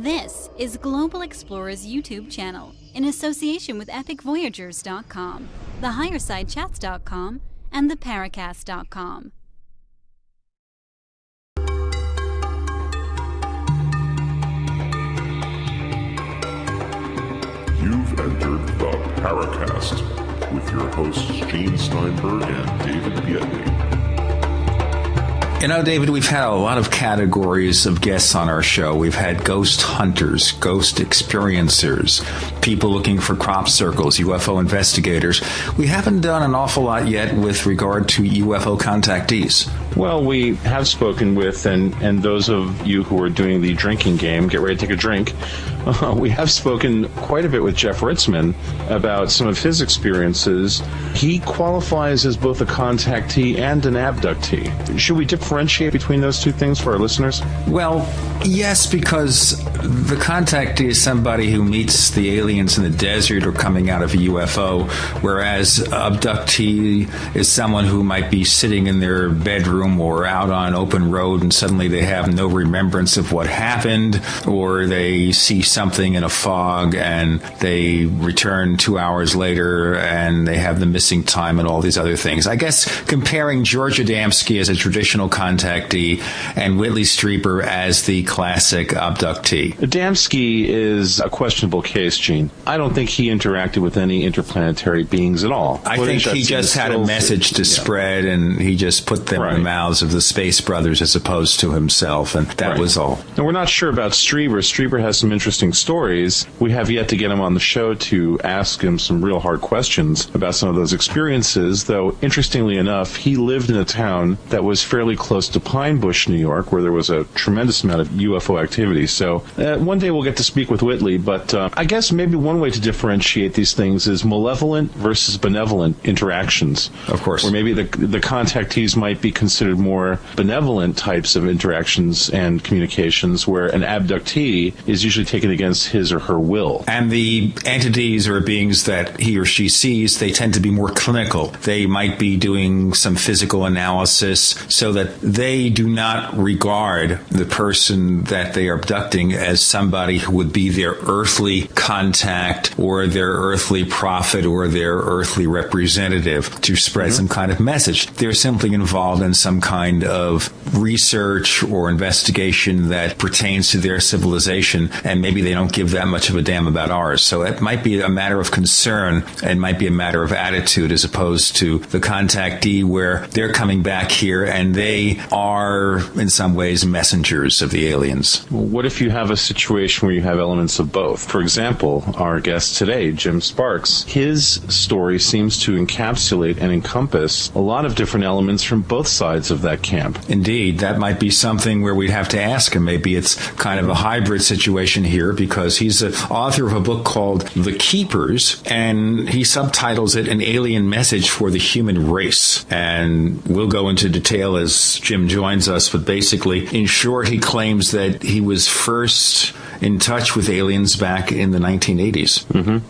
This is Global Explorer's YouTube channel in association with EpicVoyagers.com, TheHigherSideChats.com, and TheParacast.com. You've entered the Paracast with your hosts Gene Steinberg and David Biedney. You know, David, we've had a lot of categories of guests on our show. We've had ghost hunters, ghost experiencers, people looking for crop circles, UFO investigators. We haven't done an awful lot yet with regard to UFO contactees. Well, we have spoken with, and those of you who are doing the drinking game, get ready to take a drink. We have spoken quite a bit with Jeff Ritzmann about some of his experiences. He qualifies as both a contactee and an abductee. Should we differentiate between those two things for our listeners? Well, yes, because the contactee is somebody who meets the aliens in the desert or coming out of a UFO, whereas abductee is someone who might be sitting in their bedroom or out on an open road and suddenly they have no remembrance of what happened, or they see something in a fog and they return 2 hours later and they have the missing time and all these other things. I guess comparing George Adamski as a traditional contactee and Whitley Strieber as the classic abductee. Adamski is a questionable case, Gene. I don't think he interacted with any interplanetary beings at all. I think he just had a message to spread, and he just put them in the mouths of the Space Brothers as opposed to himself, and that was all. And we're not sure about Strieber. Strieber has some interesting stories. We have yet to get him on the show to ask him some real hard questions about some of those experiences, though, interestingly enough, he lived in a town that was fairly close to Pine Bush, New York, where there was a tremendous amount of UFO activity. So one day we'll get to speak with Whitley, but I guess maybe one way to differentiate these things is malevolent versus benevolent interactions. Of course. Where maybe the contactees might be considered more benevolent types of interactions and communications, where an abductee is usually taken against his or her will. And the entities or beings that he or she sees, they tend to be more clinical. They might be doing some physical analysis so that they do not regard the person that they are abducting as somebody who would be their earthly contact or their earthly prophet or their earthly representative to spread some kind of message. They're simply involved in some kind of research or investigation that pertains to their civilization, and maybe they don't give that much of a damn about ours. So it might be a matter of concern and might be a matter of attitude, as opposed to the contactee where they're coming back here and they are in some ways messengers of the aliens. What if you have a situation where you have elements of both? For example, our guest today, Jim Sparks, his story seems to encapsulate and encompass a lot of different elements from both sides of that camp. Indeed, that might be something where we'd have to ask him. Maybe it's kind of a hybrid situation here, because he's the author of a book called The Keepers, and he subtitles it An Alien Message for the Human Race. And we'll go into detail as Jim joins us, but basically, in short, he claims that he was first in touch with aliens back in the 1980s.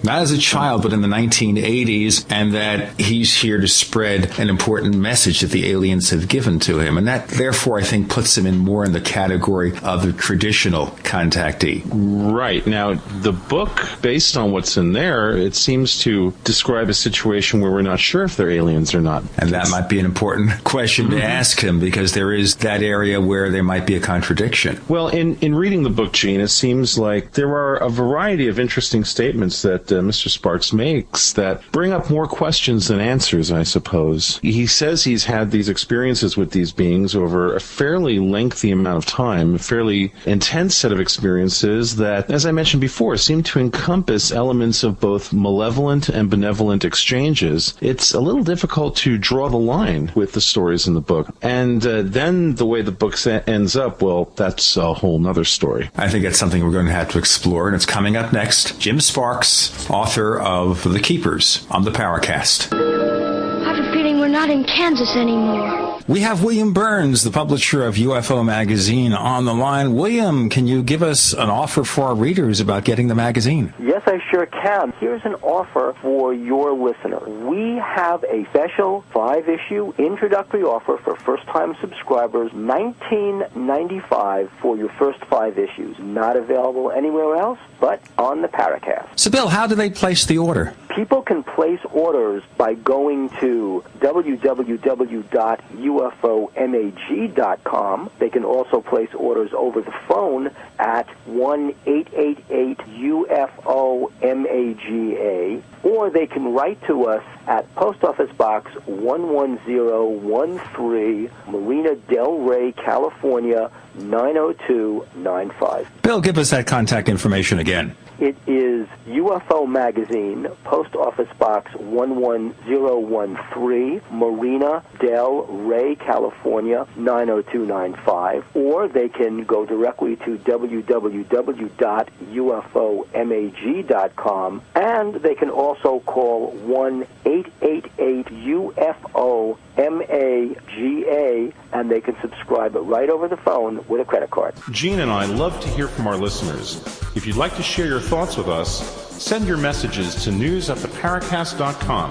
Not as a child, but in the 1980s, and that he's here to spread an important message that the aliens have given to him. And that, therefore, I think puts him more in the category of the traditional contactee. Right. Now, the book, based on what's in there, it seems to describe a situation where we're not sure if they're aliens or not. And that might be an important question to ask him, because there is that area where there might be a contradiction. Well, in reading the book, Gene, it seems like there are a variety of interesting statements that Mr. Sparks makes that bring up more questions than answers, I suppose. He says he's had these experiences with these beings over a fairly lengthy amount of time, a fairly intense set of experiences that, as I mentioned before, seem to encompass elements of both malevolent and benevolent exchanges. It's a little difficult to draw the line with the stories in the book. And then the way the book ends up, well, that's a whole nother story. I think that's something we're going to have to explore, and it's coming up next. Jim Sparks, author of The Keepers, on the Paracast. I have a feeling we're not in Kansas anymore. We have William Burns, the publisher of UFO Magazine, on the line. William, can you give us an offer for our readers about getting the magazine? Yes, I sure can. Here's an offer for your listener. We have a special 5-issue introductory offer for first-time subscribers, $19.95 for your first 5 issues. Not available anywhere else but on the Paracast. So, Bill, how do they place the order? People can place orders by going to www.ufomag.com. They can also place orders over the phone at 1-888-UFO-MAGA, or they can write to us at Post Office Box 11013, Marina Del Rey, California, 90295. Bill, give us that contact information again. It is UFO Magazine, Post Office Box 11013, Marina Del Rey, California, 90295. Or they can go directly to www.ufomag.com, and they can also call 1-888-UFO-MAGA, and they can subscribe right over the phone with a credit card. Gene and I love to hear from our listeners. If you'd like to share your thoughts with us, send your messages to news@theparacast.com.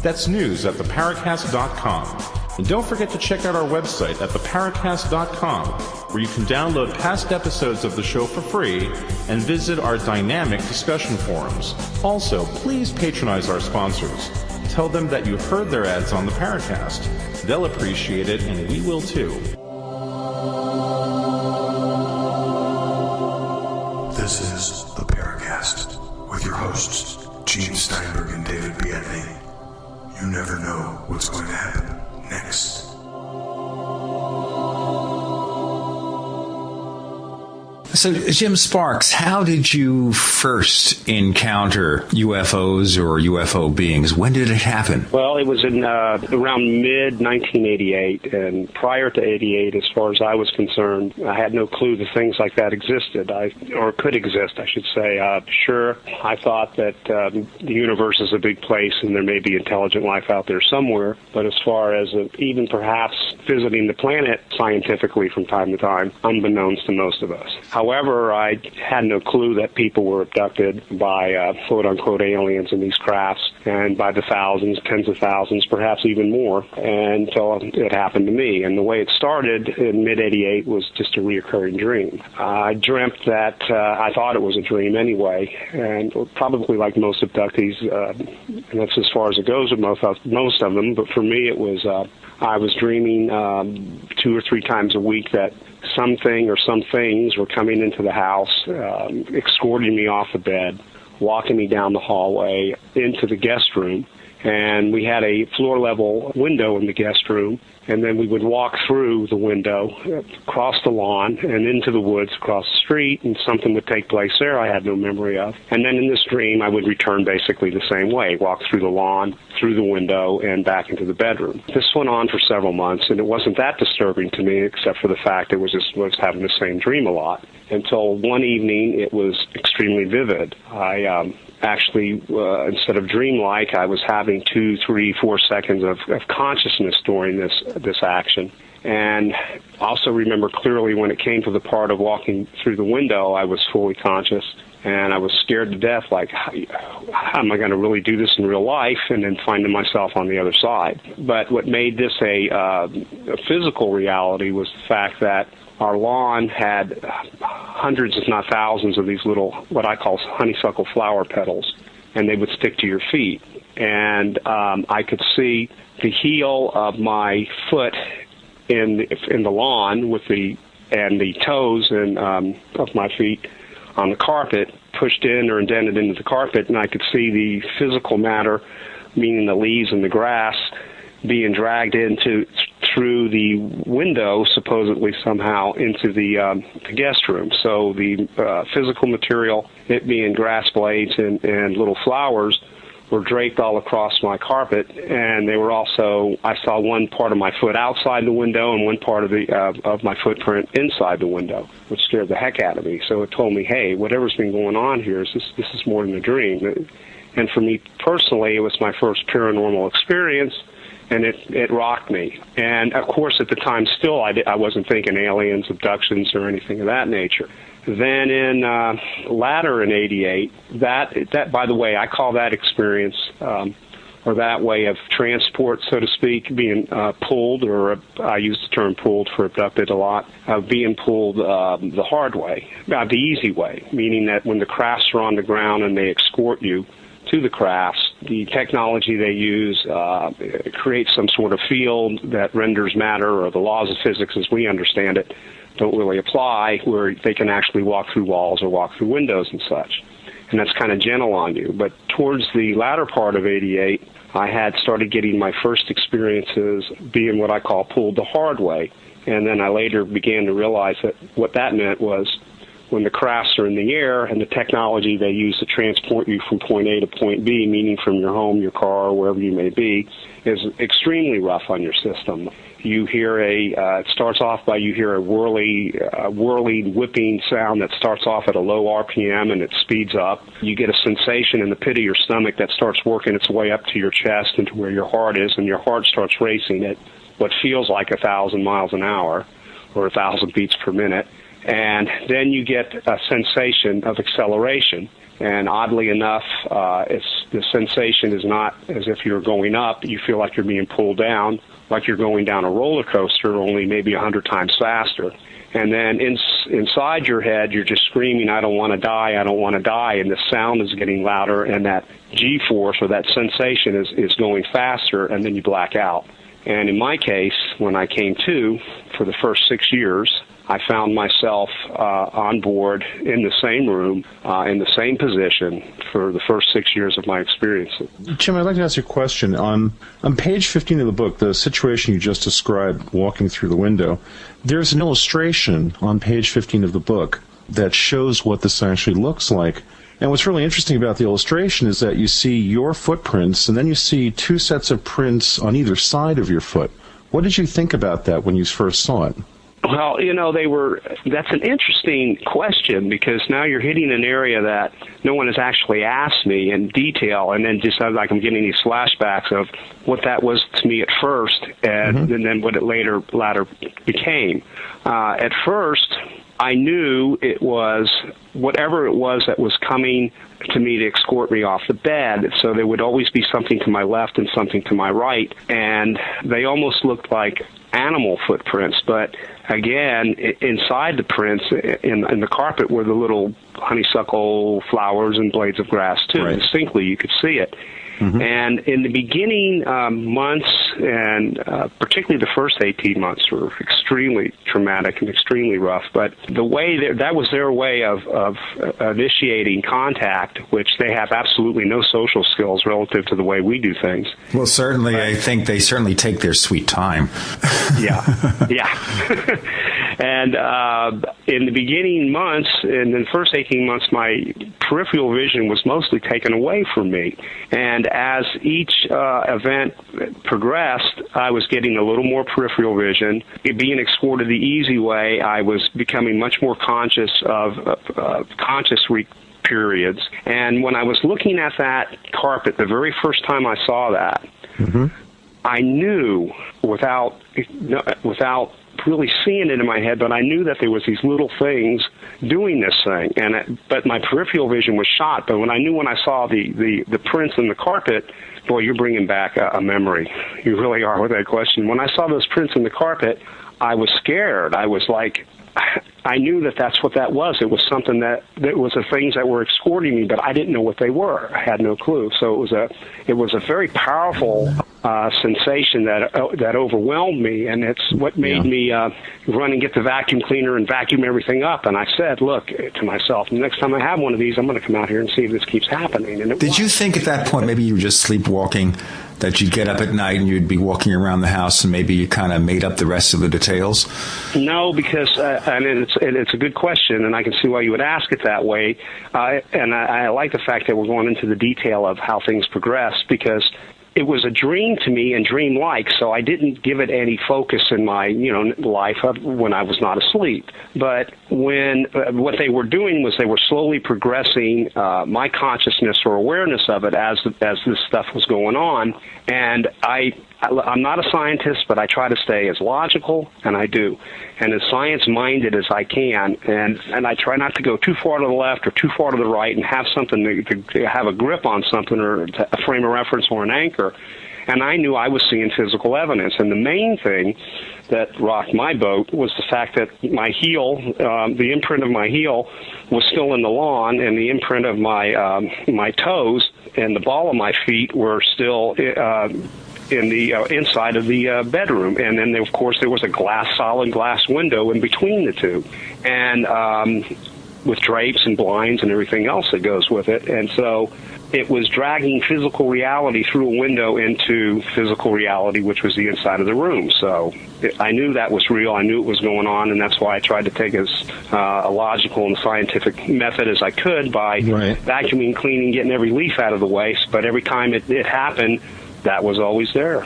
That's news@theparacast.com. And don't forget to check out our website at theparacast.com, where you can download past episodes of the show for free and visit our dynamic discussion forums. Also, please patronize our sponsors. Tell them that you heard their ads on the Paracast. They'll appreciate it, and we will too. This is the Paracast with your hosts, Gene Steinberg and David Biedney. You never know what's going to happen next. So, Jim Sparks, how did you first encounter UFOs or UFO beings? When did it happen? Well, it was in around mid-1988, and prior to 88, as far as I was concerned, I had no clue that things like that existed, or could exist, I should say. Sure, I thought that the universe is a big place and there may be intelligent life out there somewhere, but as far as even perhaps visiting the planet scientifically from time to time, unbeknownst to most of us. However, I had no clue that people were abducted by quote-unquote aliens in these crafts, and by the thousands, tens of thousands, perhaps even more, until it happened to me. And the way it started in mid-88 was just a reoccurring dream. I dreamt that I thought it was a dream anyway, and probably like most abductees, and that's as far as it goes with most of them, but for me it was I was dreaming 2 or 3 times a week that something or some things were coming into the house, escorting me off the bed, walking me down the hallway into the guest room. And we had a floor-level window in the guest room, and then we would walk through the window, across the lawn, and into the woods across the street, and something would take place there I had no memory of. And then in this dream, I would return basically the same way, walk through the lawn, through the window, and back into the bedroom. This went on for several months, and it wasn't that disturbing to me, except for the fact I was having the same dream a lot, until one evening it was extremely vivid. I actually, instead of dreamlike, I was having 2, 3, 4 seconds of consciousness during this action. And also remember clearly when it came to the part of walking through the window, I was fully conscious, and I was scared to death, like, how am I going to really do this in real life, and then finding myself on the other side. But what made this a physical reality was the fact that our lawn had hundreds, if not thousands, of these little, what I call honeysuckle flower petals, and they would stick to your feet. And I could see the heel of my foot in the lawn and the toes of my feet on the carpet pushed in or indented into the carpet, and I could see the physical matter, meaning the leaves and the grass, being dragged through the window, supposedly somehow, into the guest room. So the physical material, it being grass blades and little flowers, were draped all across my carpet, and they were also, I saw one part of my foot outside the window and one part of my footprint inside the window, which scared the heck out of me. So it told me, hey, whatever's been going on here, this is more than a dream. And for me personally, it was my first paranormal experience, and it rocked me. And, of course, at the time still I wasn't thinking aliens, abductions, or anything of that nature. Then in latter in 88, that by the way, I call that experience or that way of transport, so to speak, being pulled, or I use the term pulled for abducted a lot, being pulled the hard way, the easy way, meaning that when the crafts are on the ground and they escort you to the crafts, the technology they use creates some sort of field that renders matter, or the laws of physics as we understand it don't really apply, where they can actually walk through walls or walk through windows and such. And that's kind of gentle on you. But towards the latter part of 88, I had started getting my first experiences being what I call pulled the hard way. And then I later began to realize that what that meant was when the crafts are in the air and the technology they use to transport you from point A to point B, meaning from your home, your car, wherever you may be, is extremely rough on your system. You hear it starts off by you hear a whirling, whipping sound that starts off at a low RPM and it speeds up. You get a sensation in the pit of your stomach that starts working its way up to your chest and to where your heart is, and your heart starts racing at what feels like 1,000 miles an hour or 1,000 beats per minute. And then you get a sensation of acceleration. And oddly enough, the sensation is not as if you're going up. You feel like you're being pulled down, like you're going down a roller coaster, only maybe 100 times faster. And then inside your head, you're just screaming, I don't want to die, I don't want to die. And the sound is getting louder, and that G-force or that sensation is going faster, and then you black out. And in my case, when I came to, for the first 6 years, I found myself on board in the same room, in the same position for the first 6 years of my experience. Jim, I'd like to ask you a question. On page 15 of the book, the situation you just described, walking through the window, there's an illustration on page 15 of the book that shows what this actually looks like. And what's really interesting about the illustration is that you see your footprints, and then you see two sets of prints on either side of your foot. What did you think about that when you first saw it? Well, that's an interesting question, because now you're hitting an area that no one has actually asked me in detail, and then just like I'm getting these flashbacks of what that was to me at first, and then what it later became. At first, I knew it was whatever it was that was coming to me to escort me off the bed. So there would always be something to my left and something to my right, and they almost looked like animal footprints. But again, inside the prints in the carpet were the little honeysuckle flowers and blades of grass too. Right. Distinctly, you could see it. And in the beginning months, and particularly the first 18 months, were extremely traumatic and extremely rough. But the way that was their way of initiating contact, which they have absolutely no social skills relative to the way we do things. Well, certainly, I think they certainly take their sweet time. Yeah. And in the beginning months, in the first 18 months, my peripheral vision was mostly taken away from me. And as each event progressed, I was getting a little more peripheral vision. Being escorted the easy way, I was becoming much more conscious of periods. And when I was looking at that carpet, the very first time I saw that, I knew without really seeing it in my head, but I knew that there was these little things doing this thing, but my peripheral vision was shot. But when I saw the prints in the carpet, boy, you're bringing back a memory. You really are with that question. When I saw those prints in the carpet, I was scared. I was like, I knew that that's what that was. It was something that was the things that were escorting me, but I didn't know what they were. I had no clue. So it was a very powerful sensation that overwhelmed me, and it's what made me run and get the vacuum cleaner and vacuum everything up. And I said, look, to myself, the next time I have one of these, I'm going to come out here and see if this keeps happening. And Did you think at that point maybe you were just sleepwalking, that you'd get up at night and you'd be walking around the house and maybe you kind of made up the rest of the details? No, because and it's a good question, and I can see why you would ask it that way. And I like the fact that we're going into the detail of how things progress, because it was a dream to me and dreamlike, so I didn't give it any focus in my life when I was not asleep. But when what they were doing was they were slowly progressing my consciousness or awareness of it as this stuff was going on, and I I'm not a scientist, but I try to stay as logical, and I do, and as science-minded as I can, and I try not to go too far to the left or too far to the right and have something to have a grip on something or a frame of reference or an anchor. And I knew I was seeing physical evidence, and the main thing that rocked my boat was the fact that my heel, the imprint of my heel, was still in the lawn, and the imprint of my toes and the ball of my feet were still in the inside of the bedroom. And then, of course, there was a solid glass window in between the two, and with drapes and blinds and everything else that goes with it. And so it was dragging physical reality through a window into physical reality, which was the inside of the room. So I knew that was real. I knew it was going on, and that's why I tried to take as a logical and scientific method as I could by vacuuming, cleaning, getting every leaf out of the way. But every time it happened, that was always there.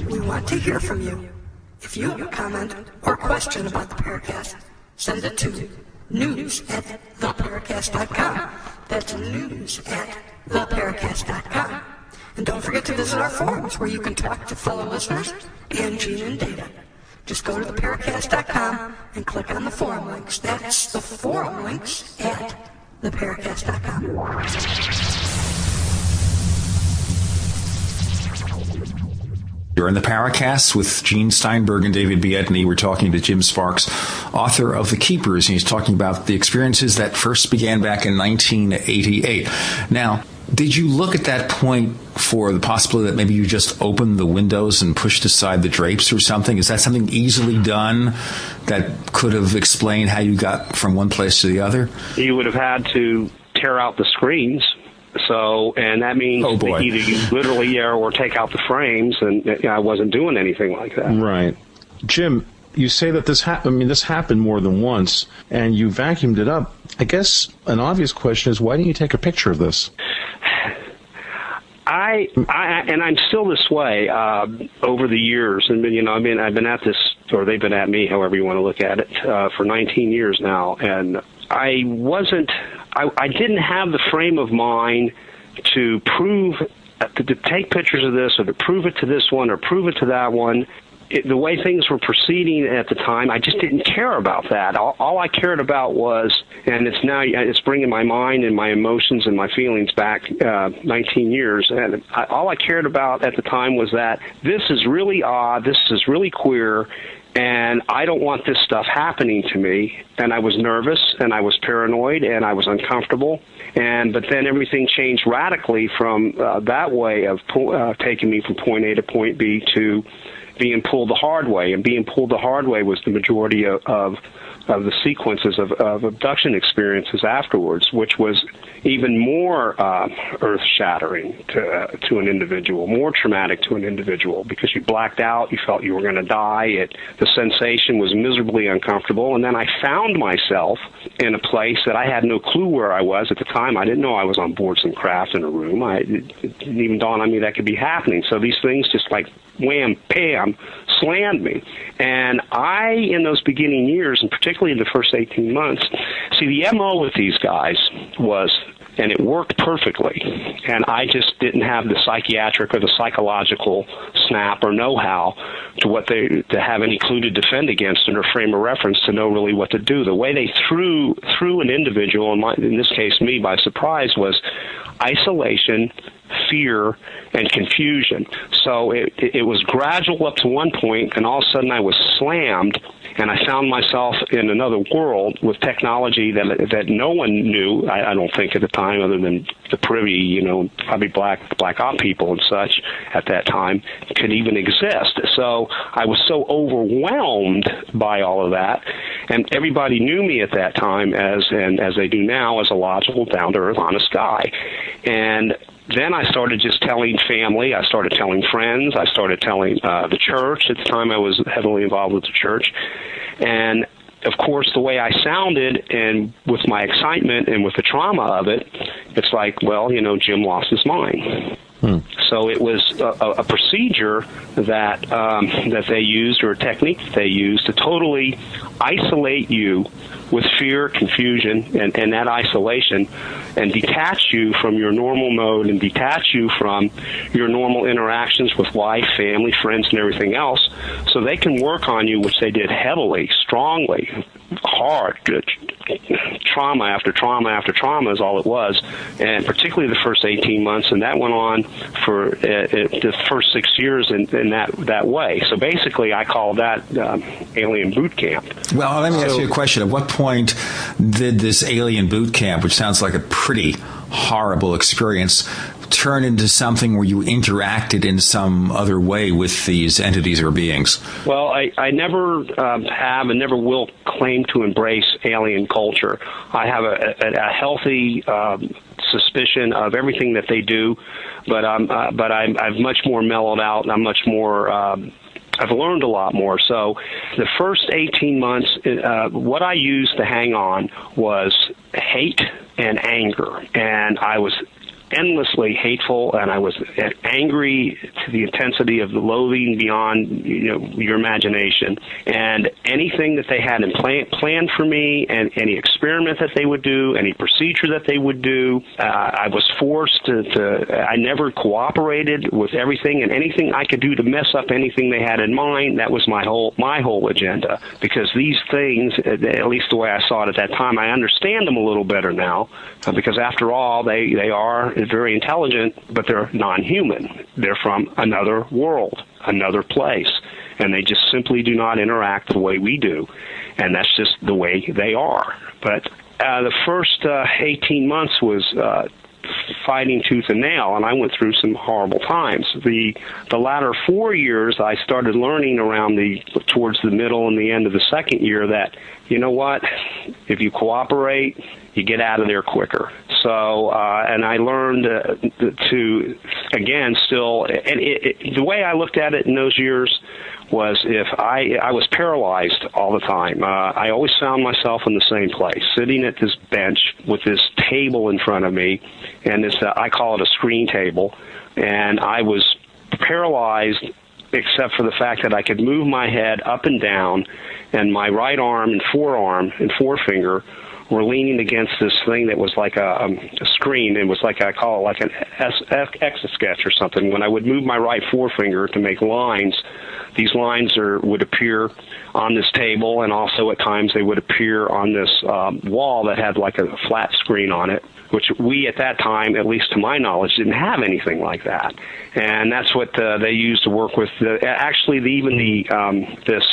We want to hear from you. If you have a comment or question about the Paracast, send it to news@theparacast.com. That's news@theparacast.com. And don't forget to visit our forums where you can talk to fellow listeners and Gene and Data. Just go to theparacast.com and click on the forum links. That's the forum links at theparacast.com. You're in the Paracast with Gene Steinberg and David Biedney. We're talking to Jim Sparks, author of The Keepers, and he's talking about the experiences that first began back in 1988. Now, did you look at that point for the possibility that maybe you just opened the windows and pushed aside the drapes or something? Is that something easily done that could have explained how you got from one place to the other? You would have had to tear out the screens. So, and that means either you literally or take out the frames, and I wasn't doing anything like that. Right. Jim, you say that this happened more than once, and you vacuumed it up. I guess an obvious question is, why didn't you take a picture of this? And I'm still this way over the years, and I've been at this, or they've been at me, however you want to look at it, for 19 years now, and I didn't have the frame of mind to prove, to take pictures of this, or to prove it to this one, or prove it to that one. The way things were proceeding at the time, I just didn't care about that. All I cared about was, and it's bringing my mind and my emotions and my feelings back 19 years, and all I cared about at the time was that this is really odd, this is really queer, and I don't want this stuff happening to me. And I was nervous, and I was paranoid, and I was uncomfortable. But then everything changed radically from that way of taking me from point A to point B to being pulled the hard way. And being pulled the hard way was the majority of the sequences of abduction experiences afterwards, which was even more earth-shattering to an individual, more traumatic to an individual, because you blacked out, you felt you were going to die. The sensation was miserably uncomfortable, and then I found myself in a place that I had no clue where I was at the time. I didn't know I was on board some craft in a room. It didn't even dawn on me that could be happening. So these things just like wham, bam, slammed me. And in those beginning years, and particularly in the first 18 months, see, the MO with these guys was, and it worked perfectly, and I just didn't have the psychiatric or the psychological snap or know-how to have any clue to defend against it or frame a reference to know really what to do. The way they threw an individual, in this case me, by surprise, was isolation, fear, and confusion. So it was gradual up to one point, and all of a sudden I was slammed, and I found myself in another world with technology that no one knew, I don't think at the time, other than the privy, probably black op people and such at that time, could even exist. So I was so overwhelmed by all of that, and everybody knew me at that time as they do now, as a logical, down-to-earth, honest guy. And then I started just telling family, I started telling friends, I started telling the church. At the time I was heavily involved with the church. And, of course, the way I sounded, and with my excitement and with the trauma of it, it's like, well, Jim lost his mind. So it was a procedure that they used, or a technique that they used, to totally isolate you with fear, confusion, and that isolation, and detach you from your normal mode and detach you from your normal interactions with wife, family, friends, and everything else, so they can work on you, which they did heavily, strongly, hard, good. Trauma after trauma after trauma is all it was, and particularly the first 18 months, and that went on for the first 6 years in that way. So basically, I call that alien boot camp. Well, let me ask you a question. At what point did this alien boot camp, which sounds like a pretty horrible experience, turn into something where you interacted in some other way with these entities or beings? Well, I never have and never will claim to embrace alien culture. I have a healthy suspicion of everything that they do, but I've much more mellowed out, and I'm much more I've learned a lot more. So the first 18 months, what I used to hang on was hate and anger, and I was endlessly hateful, and I was angry to the intensity of the loathing beyond your imagination. And anything that they had in planned for me, and any experiment that they would do, any procedure that they would do, I was forced to I never cooperated with everything, and anything I could do to mess up anything they had in mind, that was my whole agenda. Because these things, at least the way I saw it at that time, I understand them a little better now, because after all, they are very intelligent, but they're non-human. They're from another world, another place, and they just simply do not interact the way we do, and that's just the way they are. But the first 18 months was fighting tooth and nail, and I went through some horrible times. The latter 4 years, I started learning towards the middle and the end of the second year that, you know what, if you cooperate, you get out of there quicker. So, and I learned to, again, still, and the way I looked at it in those years was if I was paralyzed all the time. I always found myself in the same place, sitting at this bench with this table in front of me, and this, I call it a screen table, and I was paralyzed except for the fact that I could move my head up and down, and my right arm and forearm and forefinger were leaning against this thing that was like a screen. It was like, I call it like an Etch-a-Sketch or something. When I would move my right forefinger to make lines, these lines would appear on this table, and also at times they would appear on this wall that had like a flat screen on it, which we at that time, at least to my knowledge, didn't have anything like that. And that's what they used to work with. This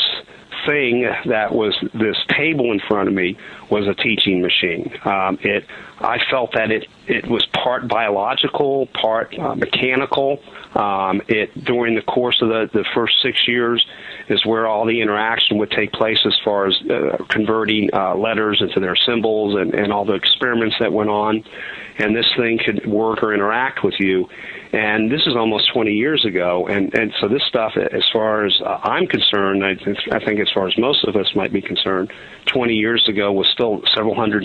thing that was this table in front of me was a teaching machine. I felt that it was part biological, part mechanical. During the course of the first 6 years is where all the interaction would take place as far as converting letters into their symbols and all the experiments that went on. And this thing could work or interact with you. And this is almost 20 years ago. And so this stuff, as far as I'm concerned, I think as far as most of us might be concerned, 20 years ago was still several hundred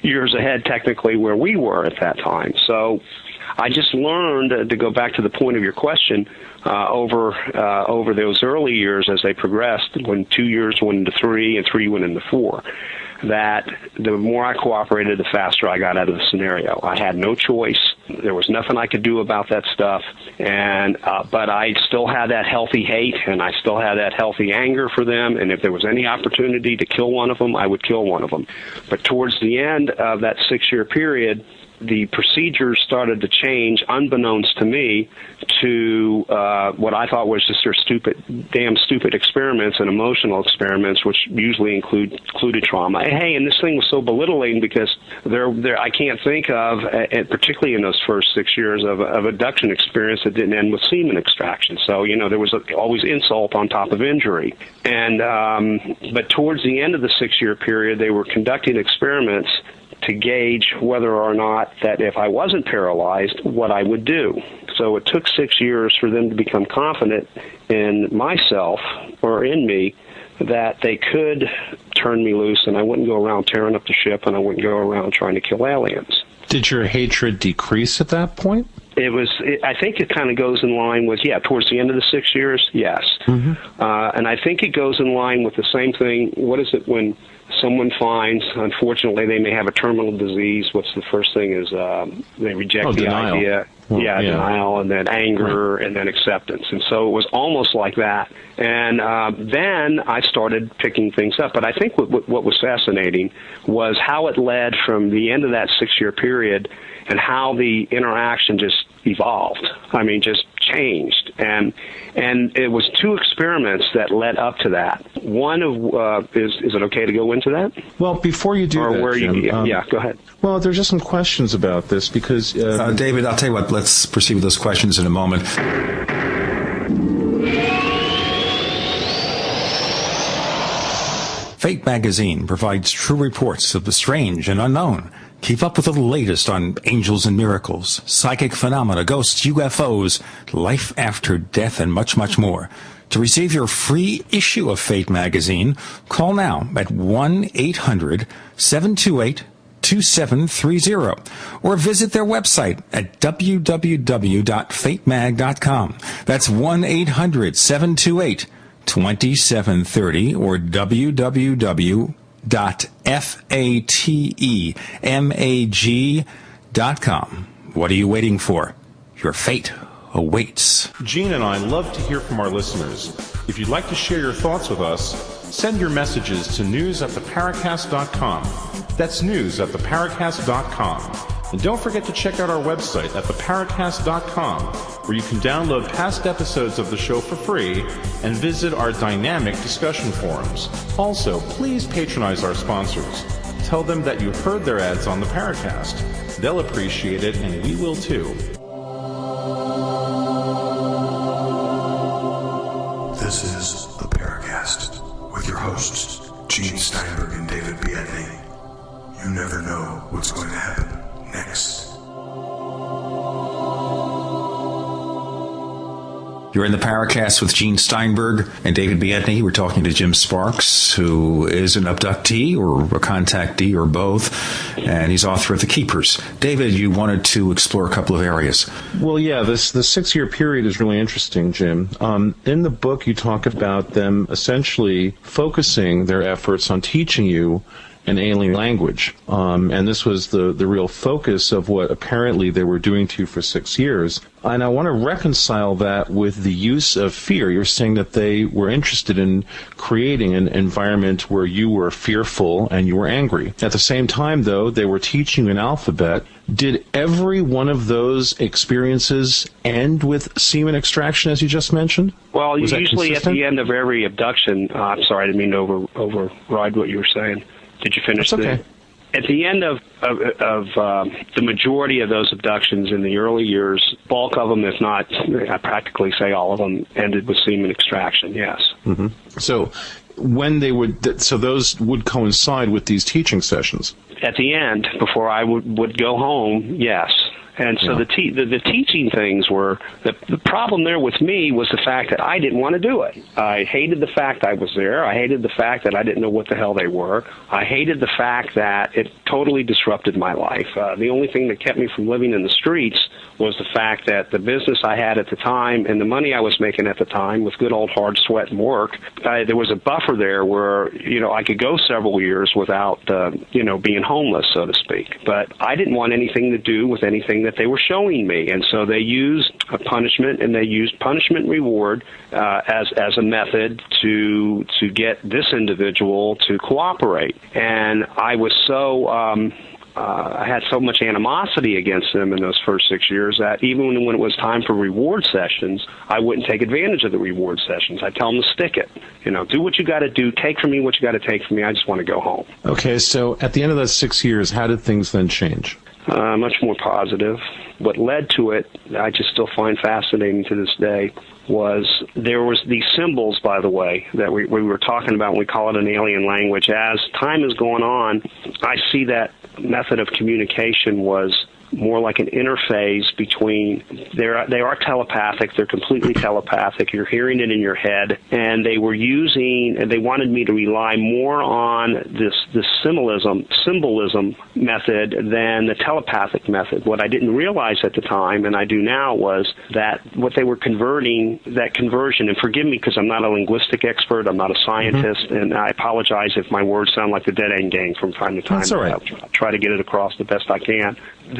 years ahead technically where we were at that time. So I just learned, to go back to the point of your question, over those early years as they progressed, when 2 years went into 3 and 3 went into 4, that the more I cooperated, the faster I got out of the scenario. I had no choice. There was nothing I could do about that stuff, and but I still had that healthy hate, and I still had that healthy anger for them, and if there was any opportunity to kill one of them, I would kill one of them. But towards the end of that 6-year period, the procedures started to change, unbeknownst to me, to what I thought was just their damn stupid experiments and emotional experiments, which usually included trauma. Hey, and this thing was so belittling because I can't think of, particularly in those first 6 years, of abduction experience that didn't end with semen extraction. So, there was always insult on top of injury. And but towards the end of the 6-year period, they were conducting experiments to gauge whether or not that if I wasn't paralyzed, what I would do. So it took 6 years for them to become confident in myself, or in me, that they could turn me loose and I wouldn't go around tearing up the ship and I wouldn't go around trying to kill aliens. Did your hatred decrease at that point? I think it kind of goes in line with, towards the end of the 6 years, yes. Mm-hmm. And I think it goes in line with the same thing. What is it when someone finds, unfortunately, they may have a terminal disease? What's the first thing is they reject the denial. idea. Well, denial, and then anger, right. And then acceptance. And so it was almost like that. And then I started picking things up. But I think what was fascinating was how it led from the end of that 6-year period and how the interaction just evolved. I mean, just changed. And it was 2 experiments that led up to that. One of is it okay to go into that? Well, before you do Jim, go ahead. Well, there's just some questions about this because David, I'll tell you what. Let's proceed with those questions in a moment. Fate magazine provides true reports of the strange and unknown. Keep up with the latest on angels and miracles, psychic phenomena, ghosts, UFOs, life after death, and much, much more. To receive your free issue of Fate magazine, call now at 1-800-728-2730 or visit their website at www.fatemag.com. That's 1-800-728-2730 or www.fatemag.com. What are you waiting for? Your fate awaits. Gene and I love to hear from our listeners. If you'd like to share your thoughts with us, send your messages to news@theparacast.com. That's news@theparacast.com. And don't forget to check out our website at theparacast.com, where you can download past episodes of the show for free and visit our dynamic discussion forums. Also, please patronize our sponsors. Tell them that you heard their ads on the Paracast. They'll appreciate it, and we will too. This is the Paracast with your hosts, Gene Steinberg and David Biedney. You never know what's going to happen next. You're in the Paracast with Gene Steinberg and David Biedney. We're talking to Jim Sparks, who is an abductee or a contactee or both, and he's author of The Keepers. David, you wanted to explore a couple of areas. Well, yeah, the 6-year period is really interesting, Jim. In the book, you talk about them essentially focusing their efforts on teaching you an alien language. And this was the real focus of what apparently they were doing to you for 6 years. And I want to reconcile that with the use of fear. You're saying that they were interested in creating an environment where you were fearful and you were angry. At the same time, though, they were teaching you an alphabet. Did every one of those experiences end with semen extraction, as you just mentioned? Well, usually at the end of every abduction, I'm sorry, I didn't mean to override what you were saying. Did you finish? That's okay. At the end of the majority of those abductions in the early years, bulk of them, if not, I practically say all of them, ended with semen extraction. Yes. Mm-hmm. So when they would, so those would coincide with these teaching sessions. At the end, before I would go home, yes. And so the teaching things were, the problem there with me was the fact that I didn't want to do it. I hated the fact I was there. I hated the fact that I didn't know what the hell they were. I hated the fact that it totally disrupted my life. The only thing that kept me from living in the streets was the fact that the business I had at the time and the money I was making at the time with good old hard sweat and work, there was a buffer there where, I could go several years without, being homeless, so to speak. But I didn't want anything to do with anything that they were showing me. And so they used a punishment, and they used punishment reward as a method to get this individual to cooperate. And I was so I had so much animosity against them in those first 6 years that even when it was time for reward sessions, I wouldn't take advantage of the reward sessions. I'd tell them to stick it. Do what you got to do. Take from me what you got to take from me. I just want to go home. Okay, so at the end of those 6 years, how did things then change? Much more positive. What led to it, I just still find fascinating to this day, was there was these symbols, by the way, that we were talking about when we call it an alien language. As time has gone on, I see that method of communication was more like an interface between, they are telepathic, they're completely telepathic, you're hearing it in your head, and they wanted me to rely more on this symbolism method than the telepathic method. What I didn't realize at the time, and I do now, was that what they were converting, that conversion, and forgive me because I'm not a linguistic expert, I'm not a scientist, and I apologize if my words sound like the Dead End Gang from time to time. That's all right. I'll try to get it across the best I can.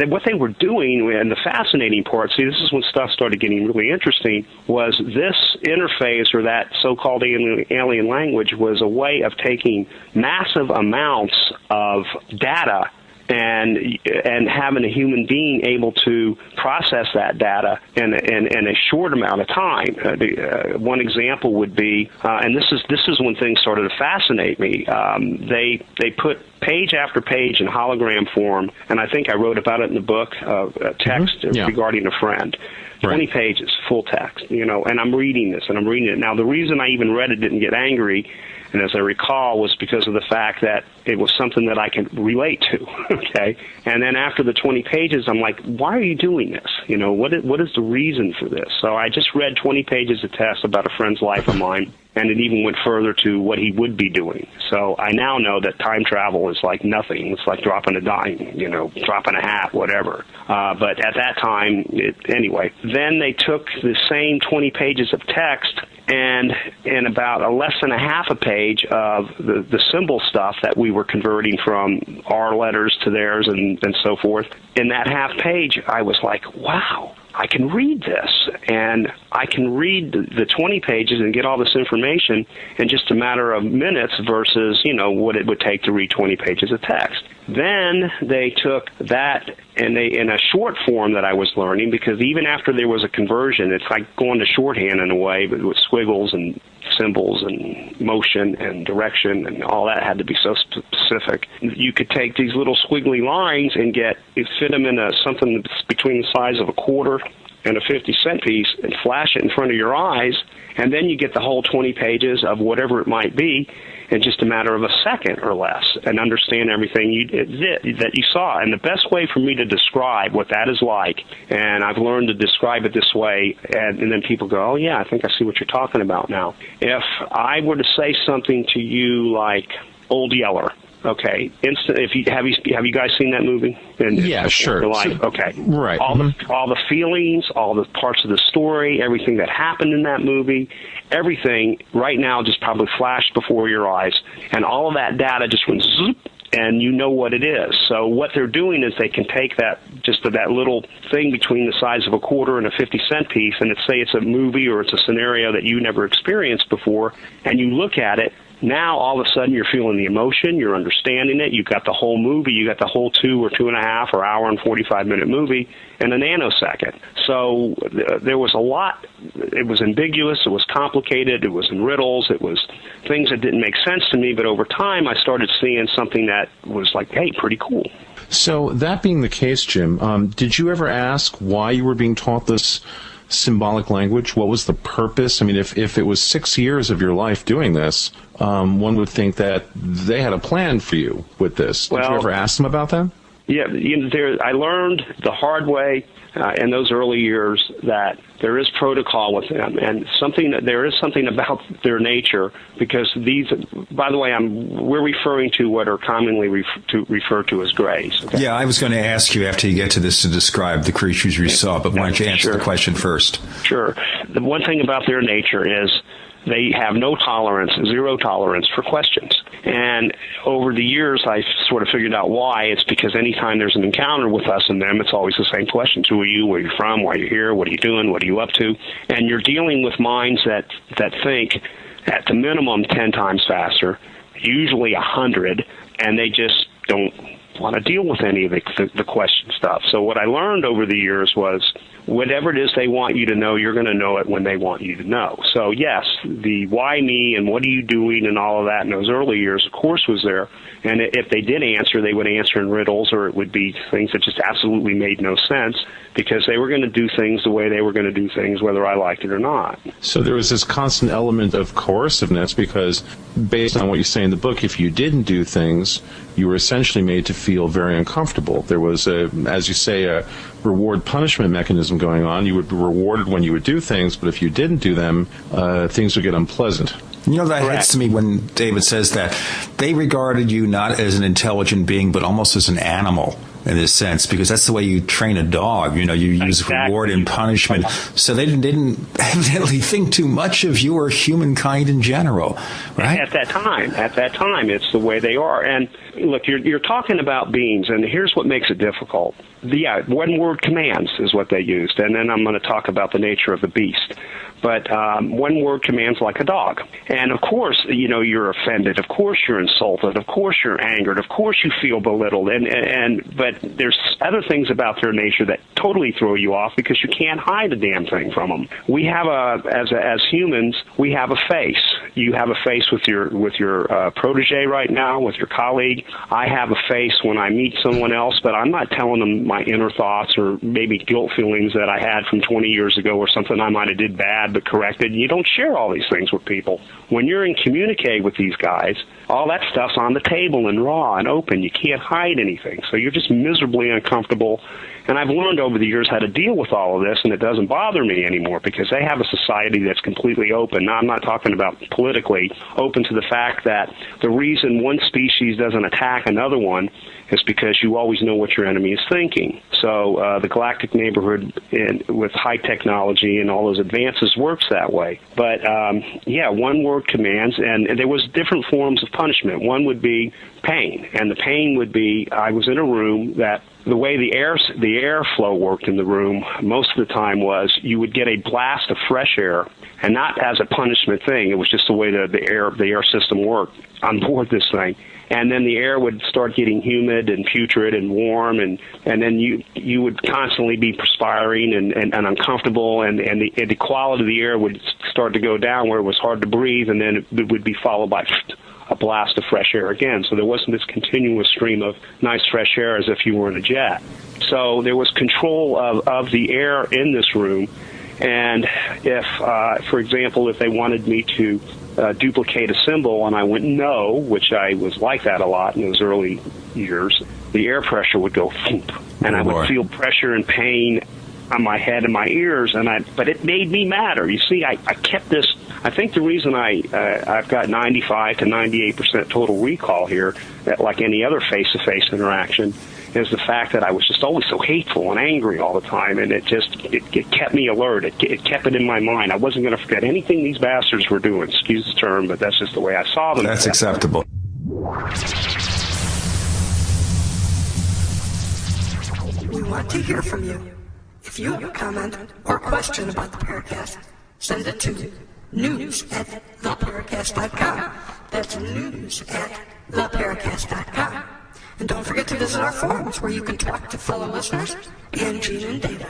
What they were doing, and the fascinating part, see, this is when stuff started getting really interesting, was this interface, or that so-called alien language, was a way of taking massive amounts of data and having a human being able to process that data in a short amount of time. One example would be, and this is when things started to fascinate me. They put page after page in hologram form, and I think I wrote about it in the book, text regarding a friend. 20 pages, full text, and I'm reading this, and I'm reading it. Now, the reason I even read it, didn't get angry, and as I recall, was because of the fact that it was something that I could relate to, okay? And then after the 20 pages, I'm like, why are you doing this? What is the reason for this? So I just read 20 pages of text about a friend's life of mine, and it even went further to what he would be doing. So I now know that time travel is like nothing. It's like dropping a dime, dropping a hat, whatever. But at that time, anyway. Then they took the same 20 pages of text, and in about less than a half a page of the symbol stuff that we were converting from our letters to theirs and so forth, in that half page, I was like, wow, I can read this, and I can read the 20 pages and get all this information in just a matter of minutes versus, what it would take to read 20 pages of text. Then they took that and in a short form that I was learning, because even after there was a conversion, it's like going to shorthand in a way, but with squiggles and symbols and motion and direction and all that had to be so specific. You could take these little squiggly lines and fit them in something that's between the size of a quarter and a 50-cent piece and flash it in front of your eyes, and then you get the whole 20 pages of whatever it might be in just a matter of a second or less, and understand everything that you saw. And the best way for me to describe what that is like, and I've learned to describe it this way, and then people go, oh yeah, I think I see what you're talking about now. If I were to say something to you like Old Yeller, okay, have you guys seen that movie? Yeah, sure. Okay, right. All the feelings, all the parts of the story, everything that happened in that movie, everything right now just probably flashed before your eyes, and all of that data just went zoop, and you know what it is. So what they're doing is they can take that little thing between the size of a quarter and a 50-cent piece, and say it's a movie or it's a scenario that you never experienced before, and you look at it. Now, all of a sudden, you're feeling the emotion, you're understanding it, you've got the whole movie, you got the whole 2 or 2.5 or hour and 45-minute movie in a nanosecond. So there was a lot. It was ambiguous, it was complicated, it was in riddles, it was things that didn't make sense to me, but over time, I started seeing something that was like, hey, pretty cool. So that being the case, Jim, did you ever ask why you were being taught this symbolic language? What was the purpose? I mean, if it was 6 years of your life doing this, one would think that they had a plan for you with this. Did you ever ask them about that? Yeah, I learned the hard way in those early years that there is protocol with them, and there is something about their nature, because these, by the way, we're referring to what are commonly referred to as grays. Okay? Yeah, I was going to ask you after you get to this to describe the creatures you saw, but why don't you answer the question first? Sure. The one thing about their nature is they have zero tolerance for questions. And over the years, I sort of figured out why. It's because anytime there's an encounter with us and them, it's always the same questions. Who are you? Where are you from? Why are you here? What are you doing? What are you up to? And you're dealing with minds that think at the minimum 10 times faster, usually 100, and they just don't want to deal with any of the question stuff. So what I learned over the years was whatever it is they want you to know, you're going to know it when they want you to know. So, yes, the why me and what are you doing and all of that in those early years, of course, was there. And if they did answer, they would answer in riddles, or it would be things that just absolutely made no sense, because they were going to do things the way they were going to do things, whether I liked it or not. So there was this constant element of coerciveness, because based on what you say in the book, if you didn't do things, you were essentially made to feel very uncomfortable. There was, as you say, a reward-punishment mechanism going on. You would be rewarded when you would do things, but if you didn't do them, things would get unpleasant. You know, that hits to me when David says that they regarded you not as an intelligent being, but almost as an animal in this sense, because that's the way you train a dog. You know, you use reward and punishment. So they didn't evidently think too much of you or humankind in general, right? At that time, it's the way they are. And look, you're talking about beings, and here's what makes it difficult. Yeah, one-word commands is what they used, and then I'm going to talk about the nature of the beast. But one-word commands like a dog. And, of course, you know, you're offended. Of course you're insulted. Of course you're angered. Of course you feel belittled. But there's other things about their nature that totally throw you off, because you can't hide a damn thing from them. We have as humans, we have a face. You have a face with your protege right now, with your colleague. I have a face when I meet someone else, but I'm not telling them my inner thoughts or maybe guilt feelings that I had from 20 years ago or something I might have did bad but corrected. You don't share all these things with people. When you're in communique with these guys, all that stuff's on the table and raw and open. You can't hide anything. So you're just miserably uncomfortable. And I've learned over the years how to deal with all of this, and it doesn't bother me anymore, because they have a society that's completely open. Now, I'm not talking about politically, open to the fact that the reason one species doesn't attack another one is because you always know what your enemy is thinking. So the galactic neighborhood with high technology and all those advances works that way. But, yeah, one-word commands, and there was different forms of punishment. One would be pain, and the pain would be I was in a room that the way the airflow worked in the room most of the time was you would get a blast of fresh air, and not as a punishment thing. It was just the way the air system worked on board this thing. And then the air would start getting humid and putrid and warm, and then you would constantly be perspiring and uncomfortable, and the quality of the air would start to go down where it was hard to breathe, and then it would be followed by a blast of fresh air again. So there wasn't this continuous stream of nice fresh air as if you were in a jet. So there was control of the air in this room, and if, for example, if they wanted me to duplicate a symbol and I went no, which I was like that a lot in those early years, the air pressure would go thump, and I would feel pressure and pain on my head and my ears, but it made me madder. You see, I kept this. I think the reason I've got 95 to 98% total recall here, like any other face-to-face interaction, is the fact that I was just always so hateful and angry all the time, and it kept me alert. It kept it in my mind. I wasn't going to forget anything these bastards were doing. Excuse the term, but that's just the way I saw them. That's acceptable. We want to hear from you. If you have a comment or question about the Paracast, send it to news@theparacast.com. That's news@theparacast.com. And don't forget to visit our forums where you can talk to fellow listeners and Gene and Data.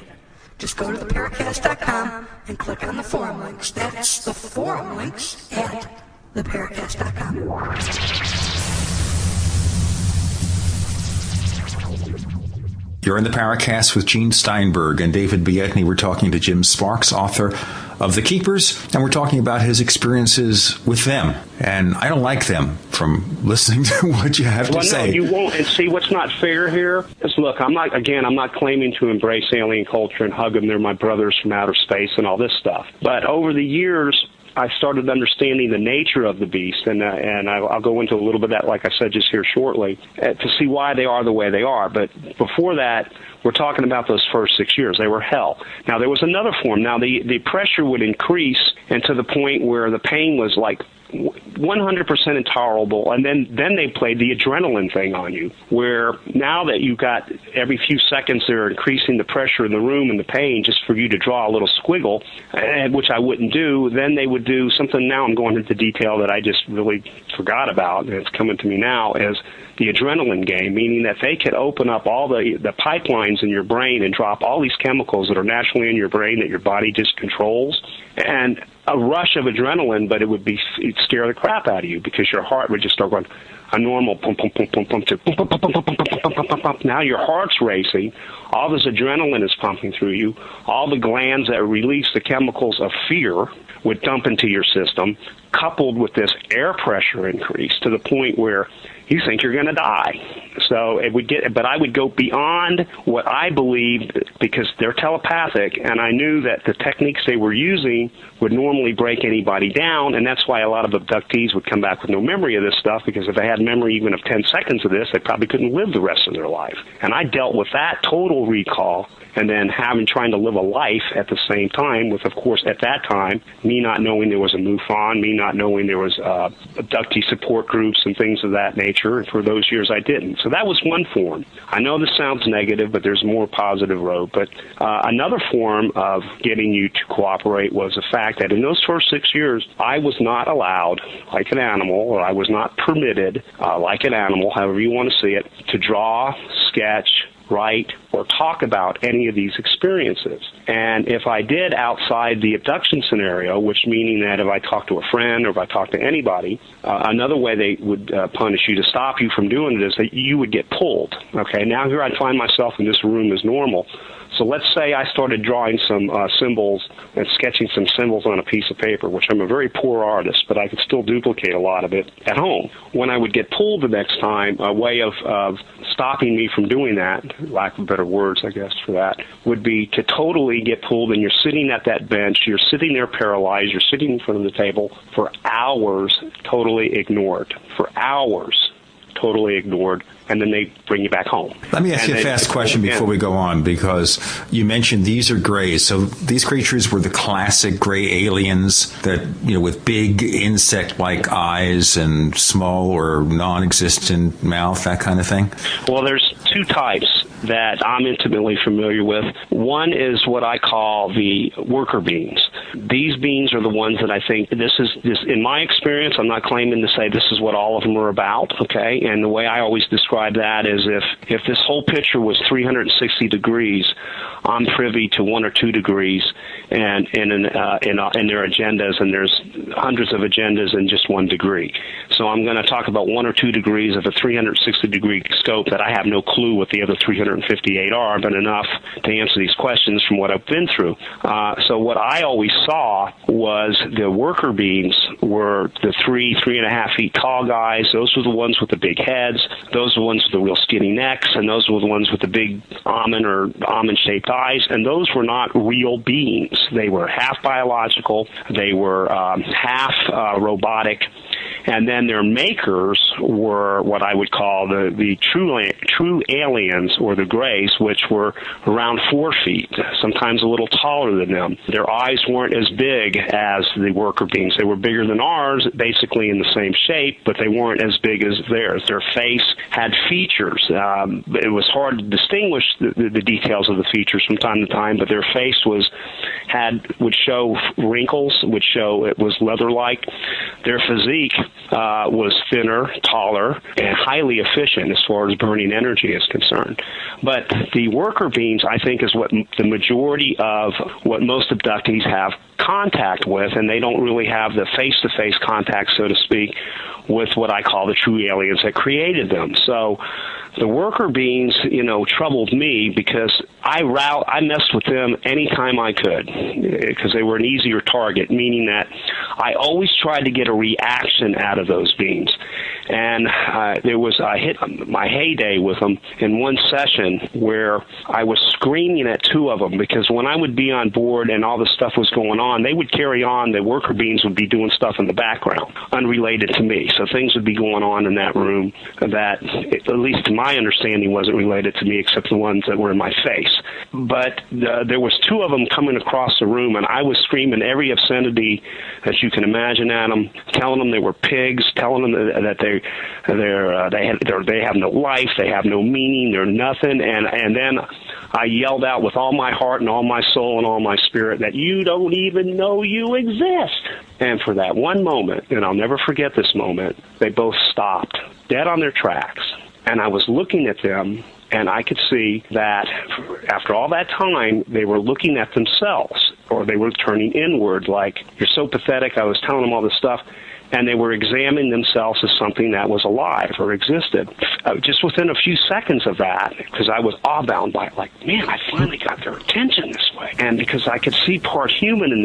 Just go to theparacast.com and click on the forum links. That's the forum links at theparacast.com. You're in the Paracast with Gene Steinberg and David Biedney. We're talking to Jim Sparks, author of The Keepers, and we're talking about his experiences with them. And I don't like them from listening to what you have to say. No, you won't. And see, what's not fair here is, look, I'm not claiming to embrace alien culture and hug them. They're my brothers from outer space and all this stuff. But over the years, I started understanding the nature of the beast, and I'll go into a little bit of that, like I said, just here shortly, to see why they are the way they are. But before that, we're talking about those first 6 years. They were hell. Now, there was another form. Now, the pressure would increase, and to the point where the pain was like 100% intolerable. And then they played the adrenaline thing on you, where now that you've got every few seconds they're increasing the pressure in the room and the pain just for you to draw a little squiggle, which I wouldn't do. Then they would do something. Now I'm going into detail that I just really forgot about, and it's coming to me now, as the adrenaline game, meaning that they could open up all the pipelines in your brain and drop all these chemicals that are naturally in your brain that your body just controls, and a rush of adrenaline, but it'd scare the crap out of you because your heart would just start going a normal pump, pump, pump, pump, pump, to pump, pump, pump, pump, pump, pump, pump, pump, pump. Now your heart's racing. All this adrenaline is pumping through you. All the glands that release the chemicals of fear would dump into your system, coupled with this air pressure increase to the point where you think you're going to die. So but I would go beyond what I believed, because they're telepathic, and I knew that the techniques they were using would normally break anybody down, and that's why a lot of abductees would come back with no memory of this stuff, because if they had memory even of 10 seconds of this, they probably couldn't live the rest of their life. And I dealt with that total recall, and then trying to live a life at the same time with, of course, at that time, me not knowing there was a MUFON, me not knowing there was abductee support groups and things of that nature, and for those years I didn't. So that was one form. I know this sounds negative, but there's a more positive road. But another form of getting you to cooperate was the fact that in those first 6 years, I was not allowed, like an animal, or I was not permitted, like an animal, however you want to see it, to draw, sketch, write, or talk about any of these experiences. And if I did outside the abduction scenario, which meaning that if I talked to a friend or if I talked to anybody, another way they would punish you to stop you from doing it is that you would get pulled. Okay, now here I'd find myself in this room as normal. So let's say I started drawing some symbols and sketching some symbols on a piece of paper, which I'm a very poor artist, but I could still duplicate a lot of it at home. When I would get pulled the next time, a way of stopping me from doing that, lack of better words, I guess, for that, would be to totally get pulled, and you're sitting at that bench, you're sitting there paralyzed, you're sitting in front of the table for hours, totally ignored. For hours, totally ignored. And then they bring you back home. Let me ask you a fast question before we go on, because you mentioned these are grays. So these creatures were the classic gray aliens that, with big insect-like eyes and small or non-existent mouth, that kind of thing? Well, there's two types that I'm intimately familiar with. One is what I call the worker beings. These beings are the ones that I think this in my experience, I'm not claiming to say this is what all of them are about, okay? And the way I always describe that is if this whole picture was 360 degrees, I'm privy to 1 or 2 degrees and in their agendas, and there's hundreds of agendas in just 1 degree. So I'm going to talk about 1 or 2 degrees of a 360-degree scope that I have no clue what the other 358 are, but enough to answer these questions from what I've been through. So what I always saw was the worker beings were the 3.5 feet tall guys. Those were the ones with the big heads. Those were the ones with the real skinny necks, and those were the ones with the big almond or almond-shaped eyes, and those were not real beings. They were half biological. They were half robotic. And then their makers were what I would call the true aliens, or the grays, which were around 4 feet, sometimes a little taller than them. Their eyes weren't as big as the worker beings. They were bigger than ours, basically in the same shape, but they weren't as big as theirs. Their face had features. It was hard to distinguish the details of the features from time to time, but their face would show wrinkles, would show it was leather-like. Their physique was thinner, taller, and highly efficient as far as burning energy is concerned. But the worker beings, I think, is what the majority of what most abductees have contact with, and they don't really have the face-to-face contact, so to speak, with what I call the true aliens that created them. So the worker beings, troubled me because I messed with them anytime I could, because they were an easier target, meaning that I always tried to get a reaction out of those beings. And I hit my heyday with them in one session where I was screaming at 2 of them, because when I would be on board and all this stuff was going on, they would carry on. The worker beings would be doing stuff in the background, unrelated to me. So things would be going on in that room that, at least to my my understanding, wasn't related to me except the ones that were in my face. But there was 2 of them coming across the room, and I was screaming every obscenity that you can imagine at them, telling them they were pigs, telling them that they have no life, they have no meaning, they're nothing, and then I yelled out with all my heart and all my soul and all my spirit that you don't even know you exist. And for that one moment, and I'll never forget this moment, they both stopped, dead on their tracks. And I was looking at them, and I could see that after all that time, they were looking at themselves, or they were turning inward, like, you're so pathetic, I was telling them all this stuff. And they were examining themselves as something that was alive or existed. Just within a few seconds of that, because I was awebound by it, like, man, I finally got their attention this way. And because I could see part human in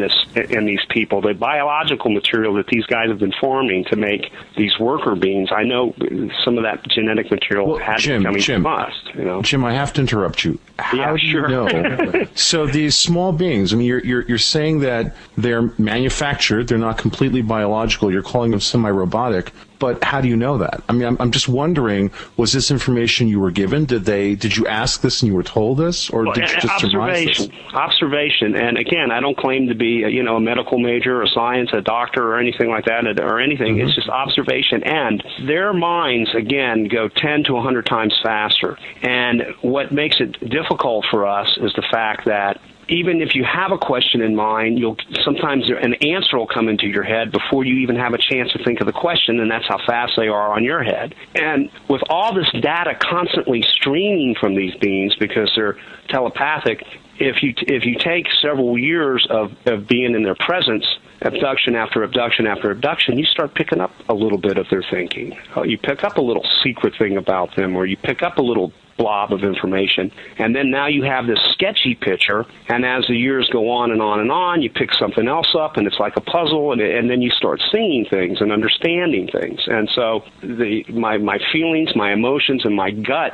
these people, the biological material that these guys have been forming to make these worker beings, I know some of that genetic material had to be coming from us. You know? Jim, I have to interrupt you. How do you know? So these small beings, I mean, you're saying that they're manufactured, they're not completely biological, you're calling them semi-robotic, but how do you know that? I mean, I'm just wondering, was this information you were given? Did you ask this and you were told this, or did you just surmise this? Observation, and again, I don't claim to be a medical major or science, a doctor or anything like that, or anything. It's just observation, and their minds, again, go 10 to 100 times faster. And what makes it difficult for us is the fact that even if you have a question in mind, sometimes an answer will come into your head before you even have a chance to think of the question, and that's how fast they are on your head. And with all this data constantly streaming from these beings because they're telepathic, if you take several years of being in their presence, abduction after abduction after abduction, you start picking up a little bit of their thinking. You pick up a little secret thing about them, or you pick up a little blob of information, and then now you have this sketchy picture, and as the years go on and on and on, you pick something else up, and it's like a puzzle, and then you start seeing things and understanding things. And so my feelings, my emotions, and my gut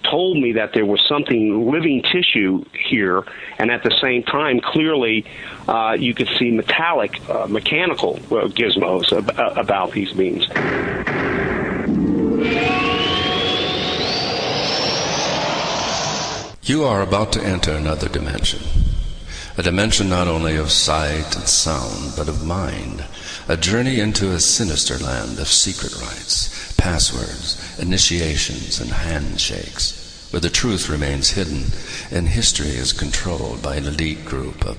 told me that there was something living tissue here, and at the same time, clearly, you could see metallic, mechanical gizmos about these beings. You are about to enter another dimension. A dimension not only of sight and sound, but of mind. A journey into a sinister land of secret rites, passwords, initiations, and handshakes, where the truth remains hidden and history is controlled by an elite group of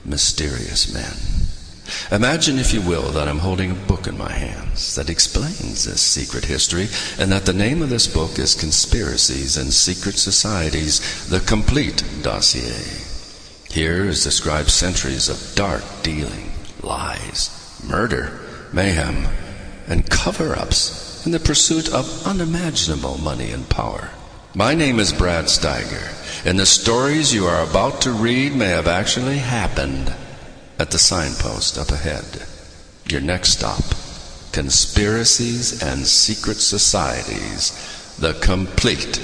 mysterious men. Imagine, if you will, that I'm holding a book in my hands that explains this secret history, and that the name of this book is Conspiracies and Secret Societies, the Complete Dossier. Here is described centuries of dark dealing, lies, murder, mayhem, and cover-ups in the pursuit of unimaginable money and power. My name is Brad Steiger, and the stories you are about to read may have actually happened at the signpost up ahead. Your next stop, Conspiracies and Secret Societies, the Complete